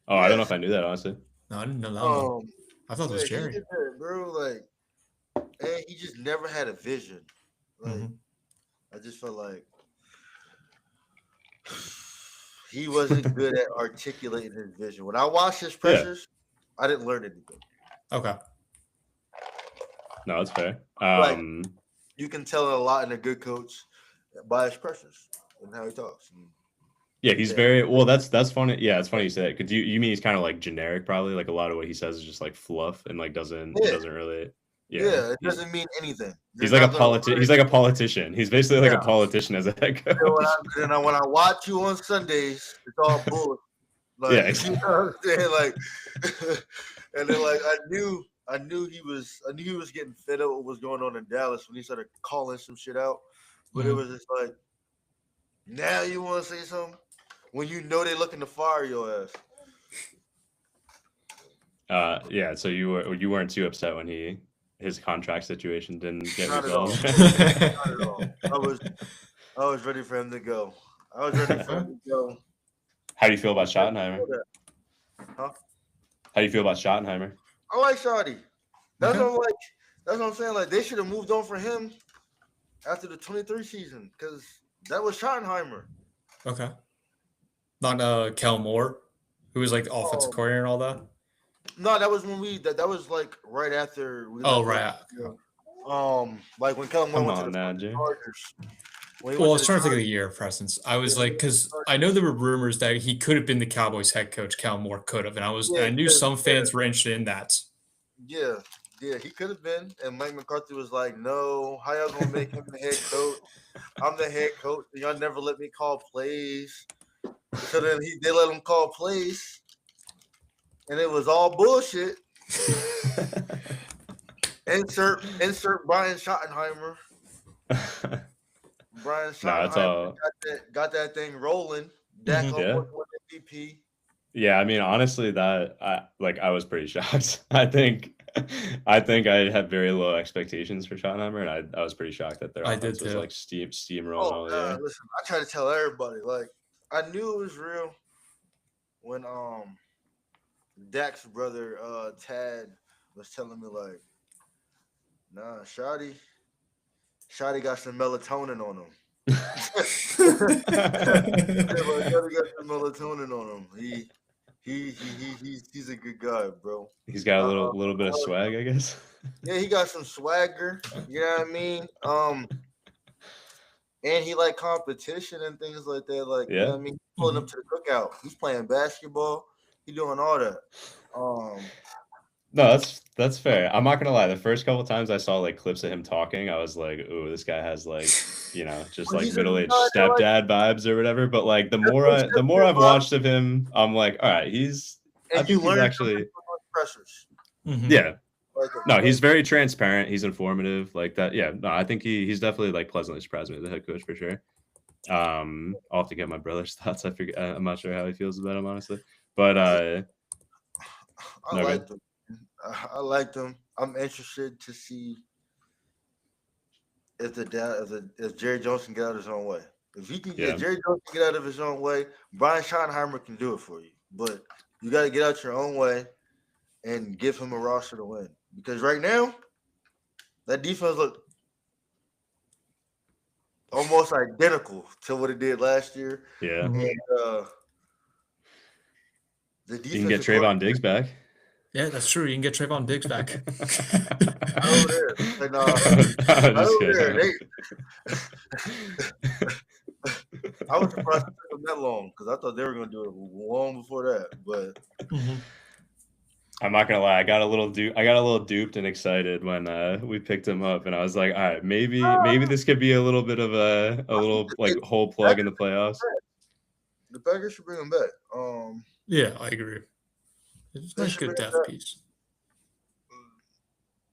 I don't know if I knew that, honestly. No, I didn't know that one. I thought it was Jerry. He did that, bro. Like, and he just never had a vision. Like, I just felt like he wasn't good at articulating his vision. When I watched his pressures, I didn't learn anything. Okay. No, that's fair. You can tell a lot in a good coach by his pressures and how he talks. Yeah, he's very well. That's funny. Yeah, it's funny you say that because you mean he's kind of like generic, probably like a lot of what he says is just like fluff and like doesn't really. Yeah, it doesn't mean anything. He's like a politician. He's like a politician. He's basically like a politician as a head coach. When I watch you on Sundays, it's all bullshit. Like, Yeah, you know what I'm saying? Like, and then like I knew he was getting fed up with what was going on in Dallas when he started calling some shit out. But it was just like, now you want to say something when you know they're looking to fire your ass. Yeah. So you weren't too upset when his contract situation didn't get Not at all. resolved. Not at all. I was ready for him to go. I was ready for him to go. How do you feel about Schottenheimer? Huh? How do you feel about Schottenheimer? I like Shotty. That's Okay. what I'm like. That's what I'm saying. Like they should have moved on for him after the 23 season because that was Schottenheimer. Okay. Not Kel Moore, who was like the offensive Oh. coordinator and all that. No, that was when that was like right after we. Oh, left, right. like when Kellen Moore Come went to on the now, fucking Jay. Chargers. When he Well, I went was to trying the to think of the Chargers. year of presence. I was Yeah, like, because I know there were rumors that he could have been the Cowboys head coach. Kel Moore could have, and I knew some fans were interested in that. Yeah, he could have been. And Mike McCarthy was like, "No, how y'all gonna make him the head coach? I'm the head coach. And y'all never let me call plays." So then they let him call plays, and it was all bullshit. Insert Brian Schottenheimer. Brian Schottenheimer got that thing rolling. Dak almost won MVP. Yeah, I mean, honestly, I was pretty shocked. I think I had very low expectations for Schottenheimer, and I was pretty shocked that their offense was like steamrolling all year. Listen, I try to tell everybody, like, I knew it was real when Dak's brother Tad was telling me like, nah, Shotty got some melatonin on him. Shotty got some melatonin on him. He's a good guy, bro. He's got a little bit of swag, I guess. Yeah, he got some swagger. You know what I mean? And he like competition and things like that. Like, you know what I mean? Pulling up to the cookout. He's playing basketball. He's doing all that. No, that's fair. I'm not gonna lie. The first couple times I saw like clips of him talking, I was like, "Ooh, this guy has like, just like middle-aged stepdad vibes or whatever." But like the more I've watched of him, I'm like, all right, I think he's actually pressures. Yeah. No, he's very transparent. He's informative like that. Yeah, no, I think he's definitely like pleasantly surprised me as the head coach for sure. I'll have to get my brother's thoughts. I'm not sure how he feels about him honestly, but I liked him. I'm interested to see if Jerry Jones can get out of his own way. If Jerry Jones can get out of his own way, Brian Schottenheimer can do it for you. But you got to get out your own way and give him a roster to win. Because right now, that defense look almost identical to what it did last year. Yeah. And the defense. You can get Trayvon Diggs back. Yeah, that's true. You can get Trayvon Diggs back. I was surprised it took them that long because I thought they were going to do it long before that. But I'm not gonna lie, I got a little duped and excited when we picked him up, and I was like, all right, maybe this could be a little bit of a little like hole plug in the playoffs. The Packers should bring him back. Yeah, I agree. It's a nice, good depth piece.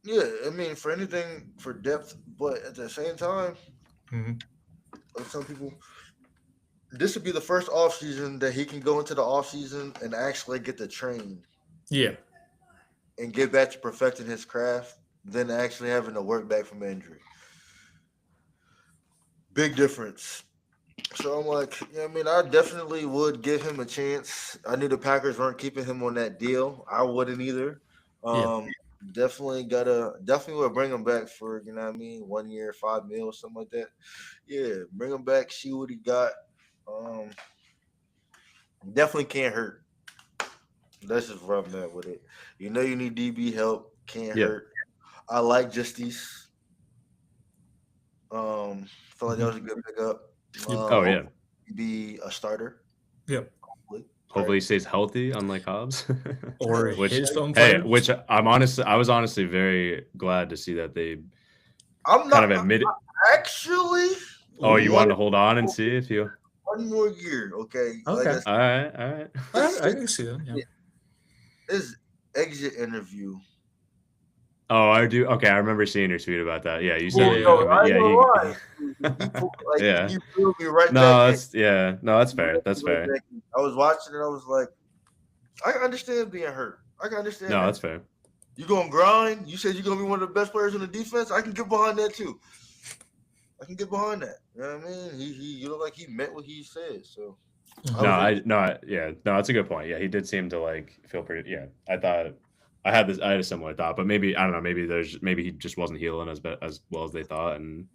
Yeah, I mean, for anything for depth, but at the same time, like some people, this would be the first offseason that he can go into the offseason and actually get to train. Yeah. And get back to perfecting his craft than actually having to work back from injury. Big difference. So I'm like, I mean, I definitely would give him a chance. I knew the Packers weren't keeping him on that deal. I wouldn't either. Definitely would bring him back for, 1 year, $5 million, something like that. Yeah, bring him back, see what he got. Definitely can't hurt. That's just where I'm at with it. You need DB help. Can't hurt. I like Justice. Feel like that was a good pickup. Be a starter. Yep. Hopefully he stays healthy, unlike Hobbs. Or his phone player. Which I was honestly very glad to see that they admitted. Actually. Oh, you wanted to hold on and see if you. one more year, okay? Like Okay. All right. I can see that. Yeah. his exit interview. Oh, I do. Okay, I remember seeing your tweet about that. Yeah, you said, Yeah. I ain't gonna lie. yeah. He blew me right No, back that's fair. That's fair. I was watching it. I was like, I can understand being hurt. I can understand. No, that. that's fair. You gonna grind? You said you're gonna be one of the best players in the defense. I can get behind that too. I can get behind that. You know what I mean? He you look like he meant what he said. So No, that's a good point. Yeah, he did seem to like feel pretty. Yeah, I thought I had a similar thought, but maybe I don't know. Maybe he just wasn't healing as well as they thought, and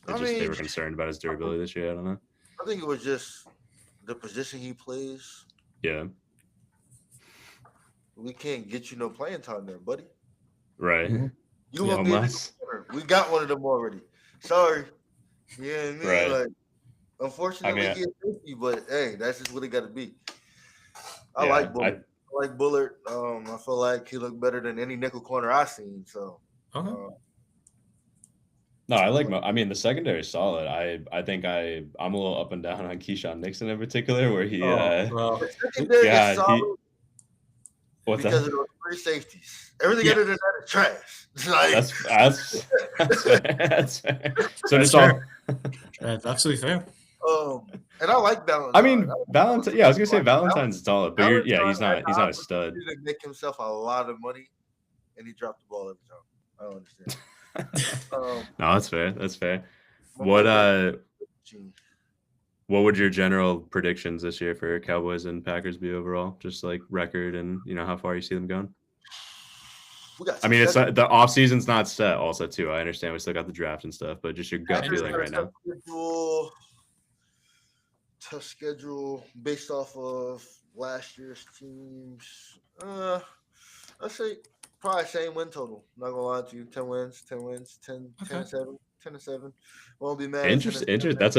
they were concerned about his durability this year. I don't know. I think it was just the position he plays. Yeah. We can't get you no playing time there, buddy. Right. You want me? We got one of them already. Sorry. You know what I mean? Right. Like, unfortunately, he's 50, but hey, that's just what it got to be. I like Bullard. I feel like he looked better than any nickel corner I've seen. So. No, I like. I mean, the secondary is solid. I think I'm a little up and down on Keyshawn Nixon in particular, where he. The secondary is solid. What's because that? of those three safeties. Everything other than that is trash. Like, that's fair. So that's fair. That's absolutely fair. And I like Valentine. I mean, Valentine. Yeah, I was gonna say Valentine's solid, but he's not a stud. He didn't make himself a lot of money, and he dropped the ball every time. I don't understand. No, that's fair. That's fair. What would your general predictions this year for Cowboys and Packers be overall? Just like record and how far you see them going. I mean, it's not, the off season's not set. Also, too, I understand we still got the draft and stuff, but just your gut feeling right now. Tough schedule based off of last year's teams. I'd say probably same win total. Not gonna lie to you, 10 wins, 10-7. 10-7. Won't be mad. Interesting. That's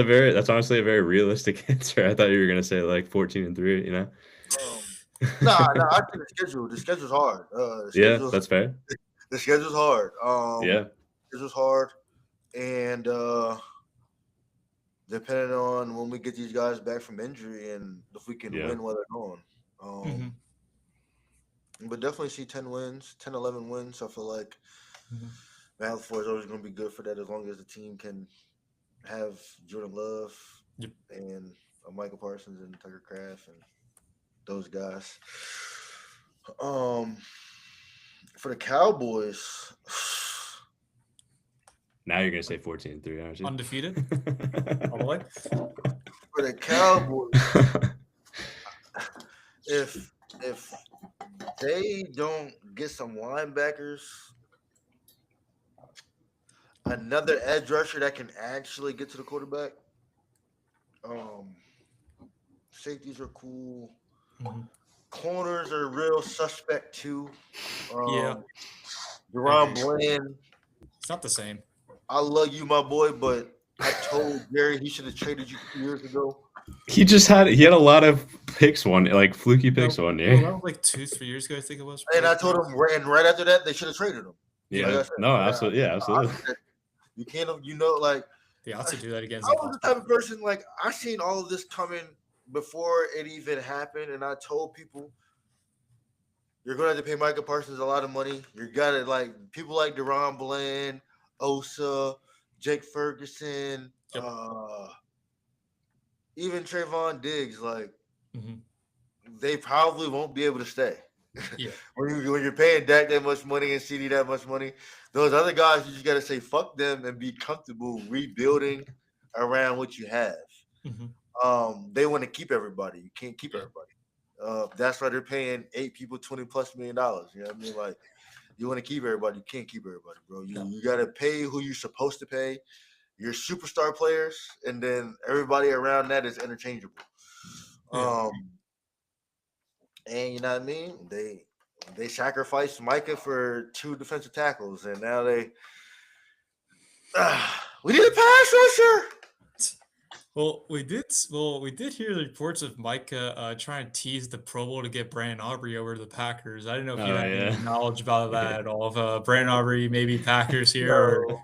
honestly a very realistic answer. I thought you were gonna say like 14-3. No, I think the schedule's hard. Yeah, that's fair. The schedule's hard. The schedule's hard, and depending on when we get these guys back from injury and if we can win while they're gone. But definitely see 10 wins, 10, 11 wins. I feel like Math 4 is always going to be good for that as long as the team can have Jordan Love and Michael Parsons and Tucker Kraft and those guys. For the Cowboys, now you're gonna say 14-3, aren't you? Undefeated, all the way. For the Cowboys, if they don't get some linebackers, another edge rusher that can actually get to the quarterback. Safeties are cool. Corners are real suspect too. Deron Bland. It's not the same. I love you, my boy, but I told Gary he should have traded you 2 years ago. He had a lot of picks like fluky picks one year. Well, like 2-3 years ago, I think it was. And I told him, and right after that, they should have traded him. Yeah, absolutely. Yeah, absolutely. You can't, like. The odds to do that again. I was the type of person, like, I seen all of this coming before it even happened, and I told people, you're going to have to pay Michael Parsons a lot of money. You got to, like, people like Deron Bland, Osa, Jake Ferguson, even Trayvon Diggs, like, they probably won't be able to stay. Yeah. when you're paying Dak that much money and CD that much money, those other guys, you just got to say fuck them and be comfortable rebuilding around what you have. They want to keep everybody. You can't keep everybody. That's why they're paying 8 people $20+ million. You know what I mean? Like, you want to keep everybody. You can't keep everybody, bro. You got to pay who you're supposed to pay. Your superstar players, and then everybody around that is interchangeable. And you know what I mean? They sacrificed Micah for 2 defensive tackles, and now we need a pass rusher. Well, we did. Well, we did hear the reports of Micah trying to tease the Pro Bowl to get Brandon Aubrey over to the Packers. I didn't know if you Oh had any yeah. knowledge about that Yeah. at all. If Brandon Aubrey maybe Packers here, No,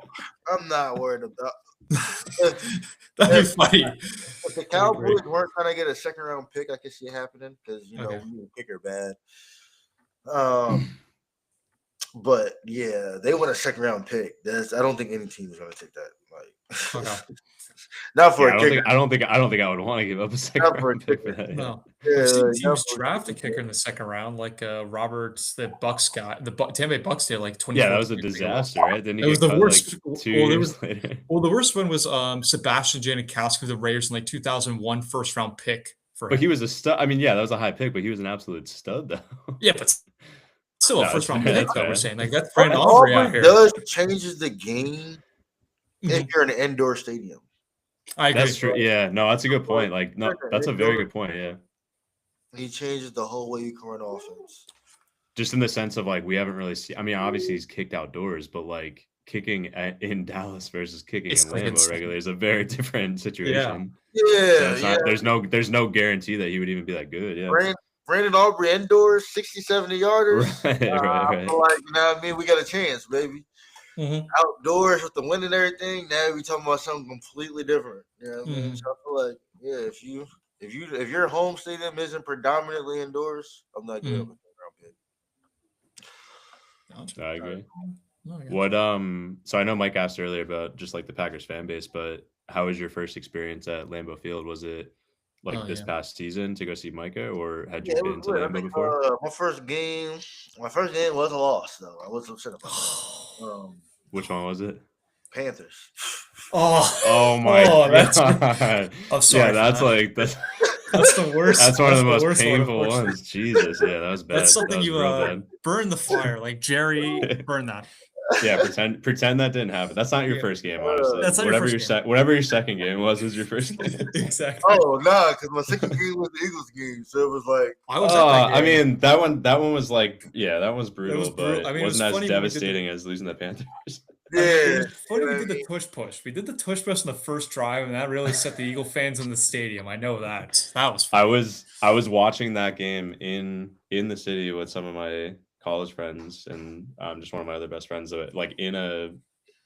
I'm not worried about. If, that'd be if, funny. if the That'd be great. Cowboys weren't trying to get a second round pick, I could see it happening because Okay. we need a kicker bad. But yeah, they want a second round pick. I don't think any team is going to take that. Like, Okay. not for Yeah, a kicker. I don't think I would want to give up a second Not for a round pick for kicker. that. No, Yeah, I've seen like, not teams for a draft a kicker. kicker in the second round, like Roberts, the Bucks guy, the Tampa Bay Bucks did like 2014. Yeah, that was a disaster, right? Didn't he It was get the cut worst. like 2 Well, there years was later? well, the worst one was Sebastian Janikowski, the Raiders, in like 2001 first round pick for But him. he was a stud. I mean, yeah, that was a high pick, but he was an absolute stud though. Yeah, but still a No, first round fair, pick that's though. We're fair. saying like that's Brandon Aubrey Aubrey out here. does changes the game if Mhm. you're in an indoor stadium. I agree. That's true. Yeah, no, that's a good point. Like, no, that's a very good point. Yeah, He changes the whole way you can run offense. just in the sense of like we haven't really seen. I mean, obviously he's kicked outdoors, but like kicking in Dallas versus kicking It's in like Lambeau insane. regularly is a very different situation. Yeah, So it's not, there's no guarantee that he would even be that good. Yeah, Brandon Aubrey indoors, 60, 70 yarders. right. I feel like, we got a chance, baby. Mhm. Outdoors with the wind and everything. Now we talking about something completely different. You know what I mean? Mhm. So I feel like, yeah, if your home stadium isn't predominantly indoors, I'm not giving up a second round pick. Gotcha. I agree. No, I gotcha. What so I know Mike asked earlier about just like the Packers fan base, but how was your first experience at Lambeau Field? Was it like Oh, this yeah. past season to go see Micah, or had you Yeah, it been was to lit. I Lambeau think before? my first game was a loss though. I was upset about that. Which one was it? Panthers. Oh my that's god! I'm sorry. Yeah, for that's that. like that's That's the worst. that's one of the most worst one, painful unfortunately. ones. Jesus, yeah, that was bad. That's something that was you real bad. burn the fire, like Jerry, burn that. Yeah, pretend that didn't happen. That's not your Yeah. first game, honestly. That's not your whatever first your game. whatever your second game was your first game. Exactly. Oh nah, because my second game was the Eagles game, so it was like I was at that I game. mean that one was like that was brutal, brutal. but I mean, it was wasn't as funny when we did the- devastating as losing the Panthers. I mean, yeah. it was funny you know we what did I the mean? tush push. We did the tush push in the first drive, and that really set the Eagle fans in the stadium. I know that. That was fun. I was watching that game in the city with some of my college friends and just one of my other best friends like in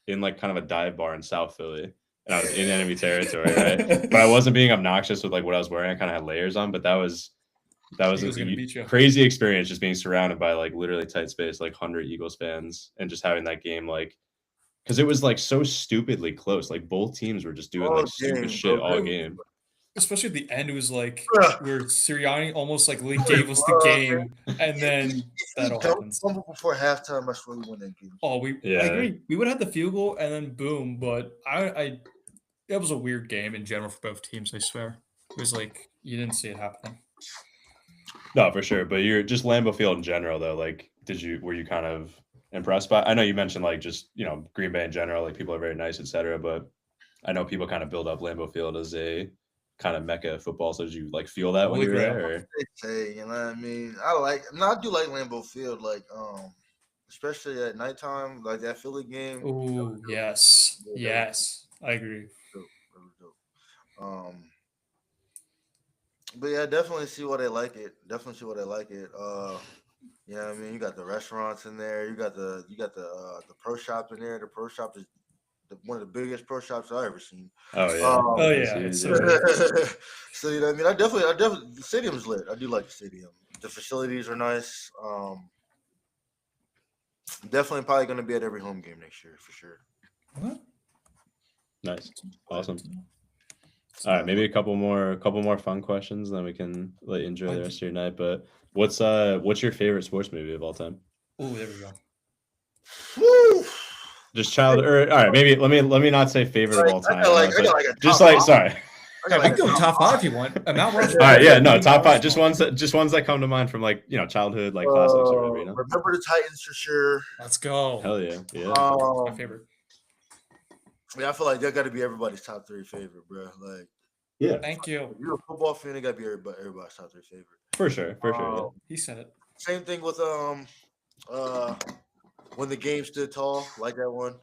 like kind of a dive bar in South Philly. And I was in enemy territory, right? But I wasn't being obnoxious with like what I was wearing. I kind of had layers on, but that was Eagles gonna beat you. a crazy experience just being surrounded by like literally tight space, like 100 Eagles fans, and just having that game like because it was like so stupidly close. Like both teams were just doing All like stupid game, shit bro. all game. Especially at the end, it was like Ugh. where Sirianni almost like gave us the game, and then that all Don't happens. fumble before halftime. I swear we win that game. Oh, I Yeah. agree. We would have had the field goal, and then boom. But it was a weird game in general for both teams. I swear, it was like you didn't see it happening. No, for sure. But you're just Lambeau Field in general, though. Like, were you kind of impressed by? I know you mentioned like just Green Bay in general, like people are very nice, etc. But I know people kind of build up Lambeau Field as a kind of mecca of football. So did you like feel that when you were there? Or? Hey, you know what I mean? I do like Lambeau Field, like especially at nighttime, like that Philly game. Oh yes, yes, I agree. Dope. But yeah, definitely see why they like it. You know what I mean? You got the restaurants in there. You got the pro shop in there. The pro shop is one of the biggest pro shops I've ever seen. Oh yeah. Oh yeah. It's so So you know what I mean? I definitely the stadium's lit. I do like the stadium. The facilities are nice. Definitely probably gonna be at every home game next year for sure. What? Nice. Awesome. All right, maybe a couple more fun questions, then we can let you enjoy the rest of your night. But what's your favorite sports movie of all time? Oh, there we go. Woo! Just child or all right, maybe let me not say favorite of all time. I got like a just top like five. sorry. I got We can go top five if you want. Mount Rushmore. All right, yeah, no, top five. Just ones that come to mind from like childhood like classics or whatever. You know? Remember the Titans for sure. Let's go. Hell yeah, yeah. My favorite. Yeah, I feel like that got to be everybody's top 3 favorite, bro. Like, Yeah, Thank you. if you're a football fan, it got to be everybody's top 3 favorite. for sure. Yeah. He said it. Same thing with when the game stood tall, like that one.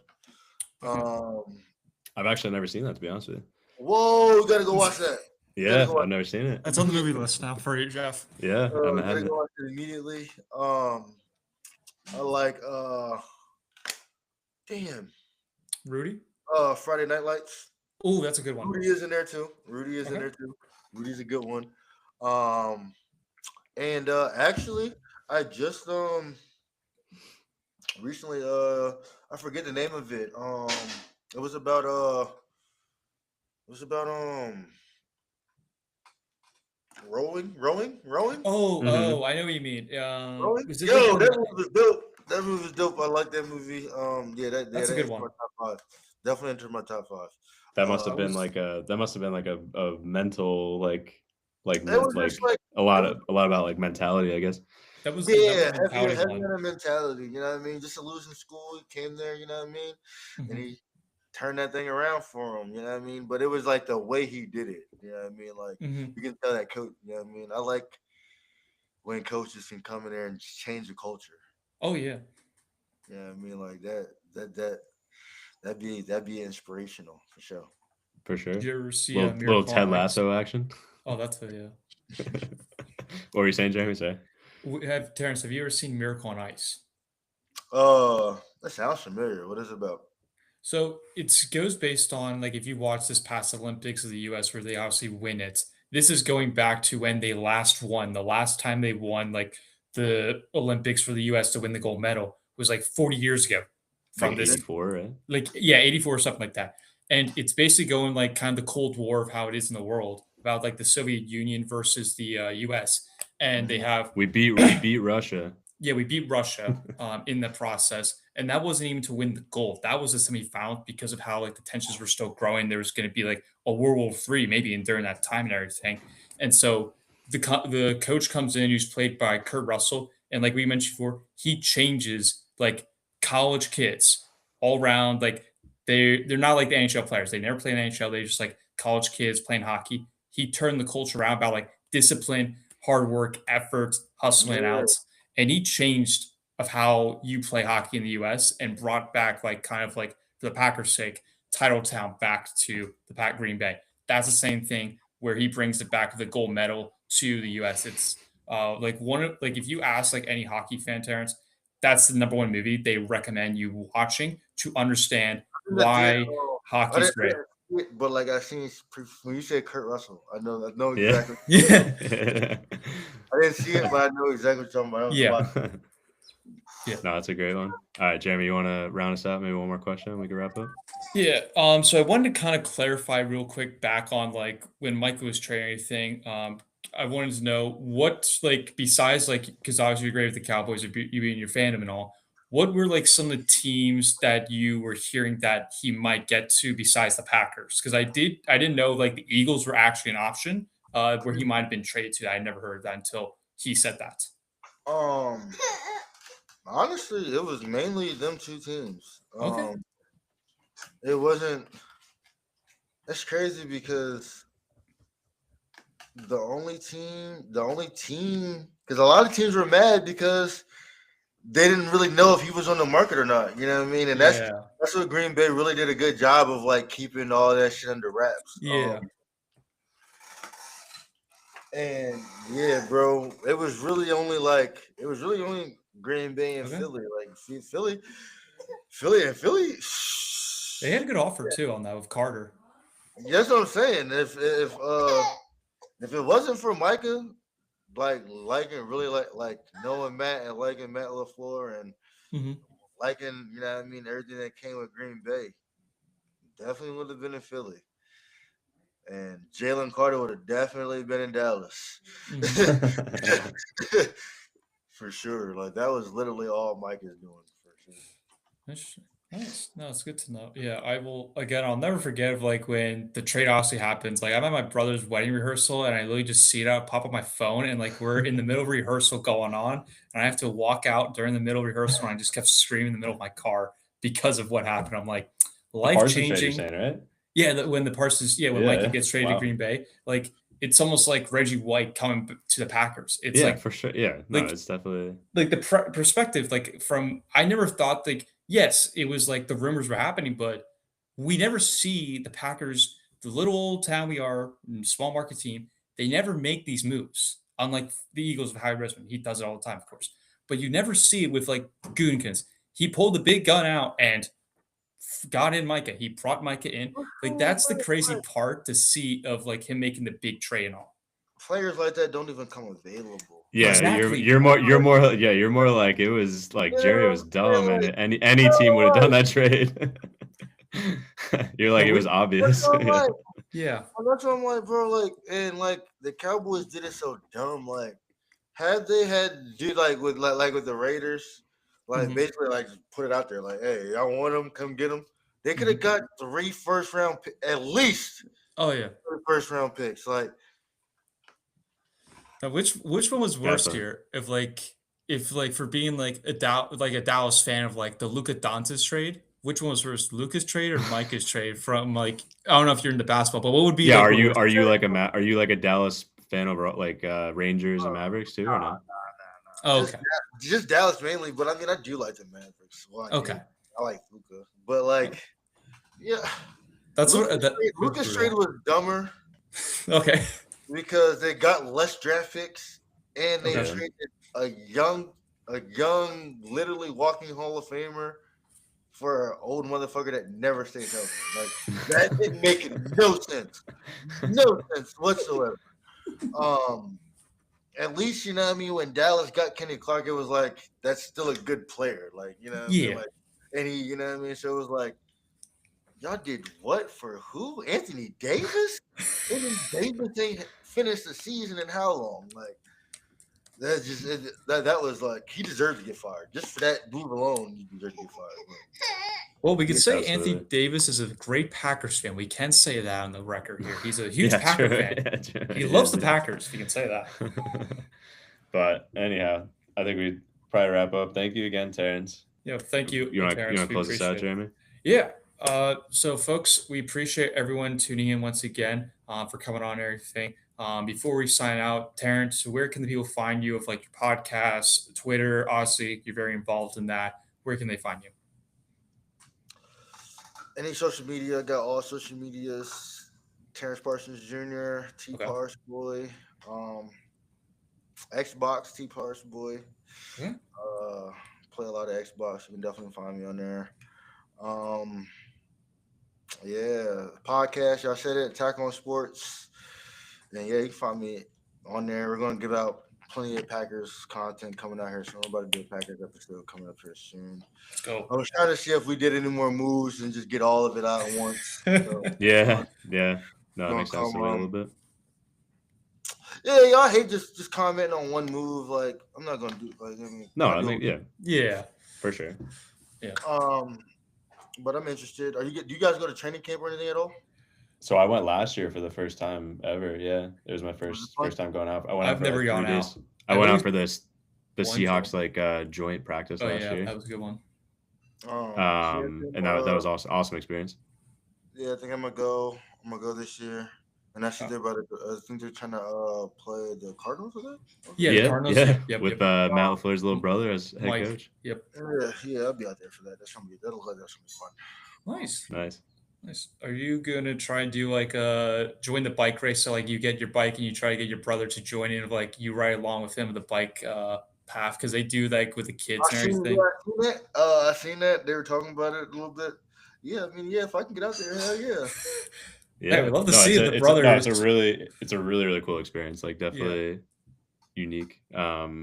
I've actually never seen that, to be honest with you. Whoa, you gotta go watch that. Yeah, I've never seen it. That's on the movie list now for you, Jeff. Yeah, I Gotta haven't. go watch it immediately. I like damn. Rudy? Friday Night Lights. Oh, that's a good one. Rudy is in there too. Rudy's a good one. And actually, I just recently I forget the name of it. It was about rowing. Oh, Mhm. I know what you mean. Rowing? Was it Yo, like that movie was dope. That movie was dope. I like that movie. That's a good one. My top 5. Definitely entered my top 5. That must have that been was- like a mental like It was just like a lot about like mentality, I guess. that was yeah, the mentality heavy one. on a mentality. You know what I mean? Just a losing school. He came there. You know what I mean? And Mhm. he turned that thing around for him. You know what I mean? But it was like the way he did it. You know what I mean? Like Mhm. you can tell that coach. You know what I mean? I like when coaches can come in there and change the culture. Oh yeah. You know what I mean? Like that'd be inspirational for sure. For sure. Did you ever see Little Miracle Ted on Ice? Lasso action. Oh, that's a yeah. What were you saying, Jeremy? Say. Terrence, have you ever seen Miracle on Ice? That sounds familiar. What is it about? So it goes based on like if you watch this past Olympics of the U.S. where they obviously win it. This is going back to when they last won. The last time they won like the Olympics for the U.S. to win the gold medal was like 40 years ago from Like this 84, right? like yeah 84 or something like that, and it's basically going like kind of the Cold War of how it is in the world about like the Soviet Union versus the US, and they have We beat Russia. yeah, we beat Russia in the process, and that wasn't even to win the gold. That was a semifinal because of how like the tensions were still growing. There was going to be like a World War III maybe in during that time and everything. And so the coach comes in who's played by Kurt Russell, and like we mentioned before, he changes like college kids all around. Like they're not like the NHL players. They never play in the NHL. They're just like college kids playing hockey. He turned the culture around about like discipline, hard work, effort, hustling Yeah. out, and he changed of how you play hockey in the US and brought back like kind of like for the Packers' sake, Titletown back to the Pack Green Bay. That's the same thing where he brings it back with the gold medal to the US. It's like one of like if you ask like any hockey fan, Terrence, that's the number one movie they recommend you watching to understand why I hockey's didn't great. see it, but like I seen when you said Kurt Russell, I know Yeah. exactly. Yeah. I didn't see it, but I know exactly what you're talking about. Yeah. Yeah. No, that's a great one. All right, Jeremy, you want to round us out? Maybe one more question, we can wrap up. Yeah. So I wanted to kind of clarify real quick back on like when Michael was trading anything. I wanted to know what like besides like because obviously you're great with the Cowboys, you being your fandom and all. What were like some of the teams that you were hearing that he might get to besides the Packers? Because I didn't know like the Eagles were actually an option where he might have been traded to. I never heard of that until he said that. Honestly, it was mainly them two teams. Okay. It wasn't. It's crazy because the only team, because a lot of teams were mad because they didn't really know if he was on the market or not. You know what I mean? And Yeah. that's what Green Bay really did a good job of like keeping all that shit under wraps. Yeah. And yeah, bro, it was really only Green Bay and Okay. Philly. Like Philly and Philly. They had a good offer too on that with Carter. That's what I'm saying. If it wasn't for Micah, like knowing Matt and liking Matt LaFleur and Mhm. liking, you know what I mean, everything that came with Green Bay, definitely would have been in Philly. And Jalen Carter would have definitely been in Dallas. For sure. Like that was literally all Mike is doing for sure. Nice. No, it's good to know. Yeah, I will again, I'll never forget of like when the trade obviously happens. Like I'm at my brother's wedding rehearsal and I literally just see it out pop up my phone and like we're in the middle of rehearsal going on and I have to walk out during the middle of rehearsal and I just kept screaming in the middle of my car because of what happened. I'm like life Parsons trade, you're changing. saying, right? Yeah, when the Parsons, when Mikey gets traded to Wow. Green Bay, like it's almost like Reggie White coming to the Packers. It's Yeah, like for sure. Yeah, no, like- it's definitely like the perspective, like from I never thought like yes, it was like the rumors were happening, but we never see the Packers the little old town we are, small market team, they never make these moves. Unlike the Eagles of Howie Roseman, he does it all the time, of course. But you never see it with like Gutekunst. He pulled the big gun out and got in Micah. He brought Micah in. Like that's the crazy part to see of like him making the big trade and all. Players like that don't even come available. Yeah, Exactly. you're more like it was like Jerry was dumb, and any team would have done that trade. You're like it was obvious. Yeah. That's what I'm like, bro. Like, and like the Cowboys did it so dumb. Like, had they had do like with the Raiders, like basically like just put it out there, like, hey, y'all want them, come get them. They could have got 3 first-round at least. Oh yeah. 3 first-round picks. Like, now, which one was worse here? If for being like a Dallas fan of like the Luka Doncic trade, which one was worse, Luka's trade or Micah's trade? From like I don't know if you're into basketball, but what would be? Yeah, like, are you like a Dallas fan of like Rangers and Mavericks too, or no? Oh, okay. Just Dallas mainly, but I mean I do like the Mavericks. So I like Luka, but like, yeah, that's Luka's trade was dumber. Okay. Because they got less draft picks and they traded a young, literally walking Hall of Famer for an old motherfucker that never stayed healthy. Like that didn't make no sense whatsoever. At least you know what I mean. When Dallas got Kenny Clark, it was like that's still a good player. Like you know, what I mean? Like, and he, you know what I mean. So it was like. Y'all did what for who? Anthony Davis? Anthony Davis ain't finished the season in how long? Like that's just that was like he deserved to get fired. Just for that move alone, he deserved to get fired. Well, we could say Anthony Davis is a great Packers fan. We can say that on the record here. He's a huge Packer fan. He loves the Packers. If you can say that. But anyhow, I think we'd probably wrap up. Thank you again, Terrence. Yeah, thank you. You want to close this out, Jeremy? Yeah. So folks, we appreciate everyone tuning in once again for coming on and everything. Before we sign out, Terrence, where can the people find you of like your podcast, Twitter? Obviously, you're very involved in that. Where can they find you? Any social media, I got all social medias. Terrence Parsons Jr., T Pars Boy, Xbox T Pars Boy. Yeah. Play a lot of Xbox. You can definitely find me on there. Yeah, podcast. Y'all said it. Attack on Sports. And yeah, you can find me on there. We're gonna give out plenty of Packers content coming out here soon. I'm about to do a Packers episode coming up here soon. Let's go. I was trying to see if we did any more moves and just get all of it out at once. So, yeah. No, it makes sense to wait a little bit. Yeah, y'all hate just commenting on one move. Like I'm not gonna do. Like, I mean, yeah, for sure. Yeah. But I'm interested. Do you guys go to training camp or anything at all? So I went last year for the first time ever. Yeah, it was my first time going out. I've never gone out. I went out for the Seahawks like joint practice last year. That was a good one. And that was awesome experience. Yeah, I think I'm gonna go this year. And actually, I think they're trying to play the Cardinals with it. Yeah, the Cardinals. Yeah. With Matt LaFleur's little brother as head coach. Yep. Yeah, I'll be out there for that. That'll look like that's gonna be fun. Nice. Are you gonna try and do like join the bike race? So like you get your bike and you try to get your brother to join in, like you ride along with him with the bike path because they do like with the kids and everything. I seen that. They were talking about it a little bit. Yeah, I mean, if I can get out there, hell yeah. Yeah, hey, we'd love to see the brothers. It's a really cool experience. Like definitely unique. But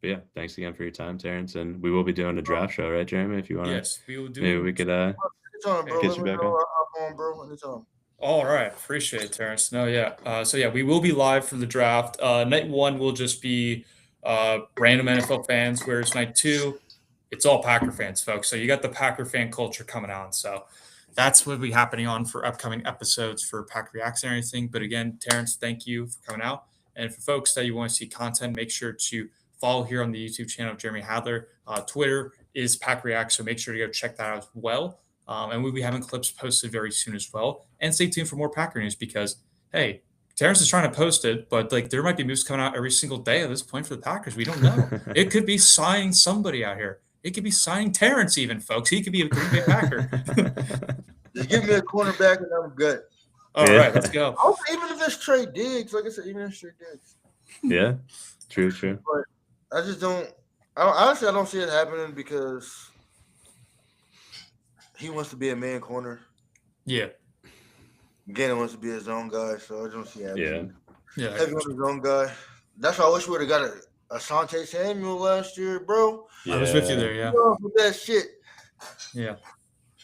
yeah, thanks again for your time, Terrence. And we will be doing a draft show, right, Jeremy? If you want to, yes, we will do. Maybe we could anytime, bro. get you back on. Bro. Anytime. All right, appreciate it, Terrence. No, yeah. So yeah, we will be live for the draft. Night 1 will just be random NFL fans, whereas night 2, it's all Packer fans, folks. So you got the Packer fan culture coming on. So that's what will be happening on for upcoming episodes for PackReacts and everything. But again, Terrence, thank you for coming out. And for folks that you want to see content, make sure to follow here on the YouTube channel of Jeremy Hadler. Twitter is PackReacts, so make sure to go check that out as well. And we'll be having clips posted very soon as well. And stay tuned for more Packer news because, hey, Terrence is trying to post it, but like there might be news coming out every single day at this point for the Packers. We don't know. It could be signing somebody out here. It could be signing Terrence even, folks. He could be a Green Bay Packer. Just give me a cornerback and I'm good. All right, let's go. Also, even if it's Trey Diggs, like I said, even if it's Trey Diggs. Yeah, true. But I just don't. Honestly, I don't see it happening because he wants to be a man corner. Yeah. Gannon wants to be his own guy, so I don't see it happening. Yeah. Heavy on his own guy. That's why I wish we would have got a Asante Samuel last year, bro. I was with you there, yeah. With that shit. Yeah.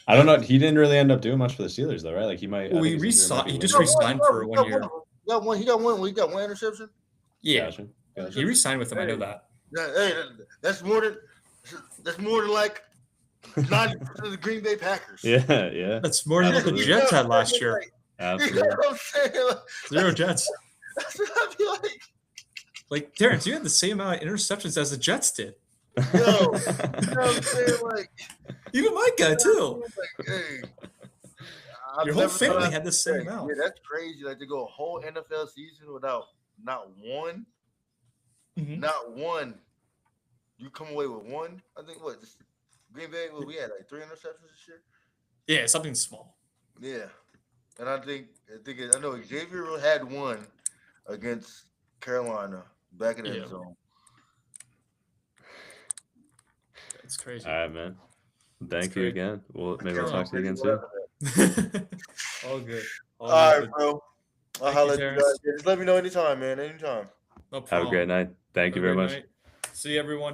I don't know. He didn't really end up doing much for the Steelers, though, right? Like he might. Well, I he think his injury might be just lingering. re-signed for 1 year. He got one interception. Yeah. Gotcha. He re-signed with them. I know that. Hey, that's more than like 90% of the Green Bay Packers. Yeah. That's more than what the Absolutely. Jets had last year. You know Absolutely. what I'm saying? Like, 0 Jets. that's what I feel like. Like, Terrence, you had the same amount of interceptions as the Jets did. Yo, you know what I'm saying? Like, Even my guy, too. like, hey, I've Your whole never thought family I'd had the same say, amount. Yeah, that's crazy. Like to go a whole NFL season without not one. Mhm. Not one. You come away with one. I think what Green Bay. Well, we had like 3 interceptions this year. Yeah, something small. Yeah, and I know Xavier had one against Carolina back in the end zone. It's crazy. All right, man. Thank you great. again. Maybe we'll Carolina, talk to you again soon. All good. All right, good. bro. I'll Thank holler you, at you Terrence. guys. Just let me know anytime, man. Anytime. No Have a problem. great night. Thank you Have a very great much. night. See you, everyone.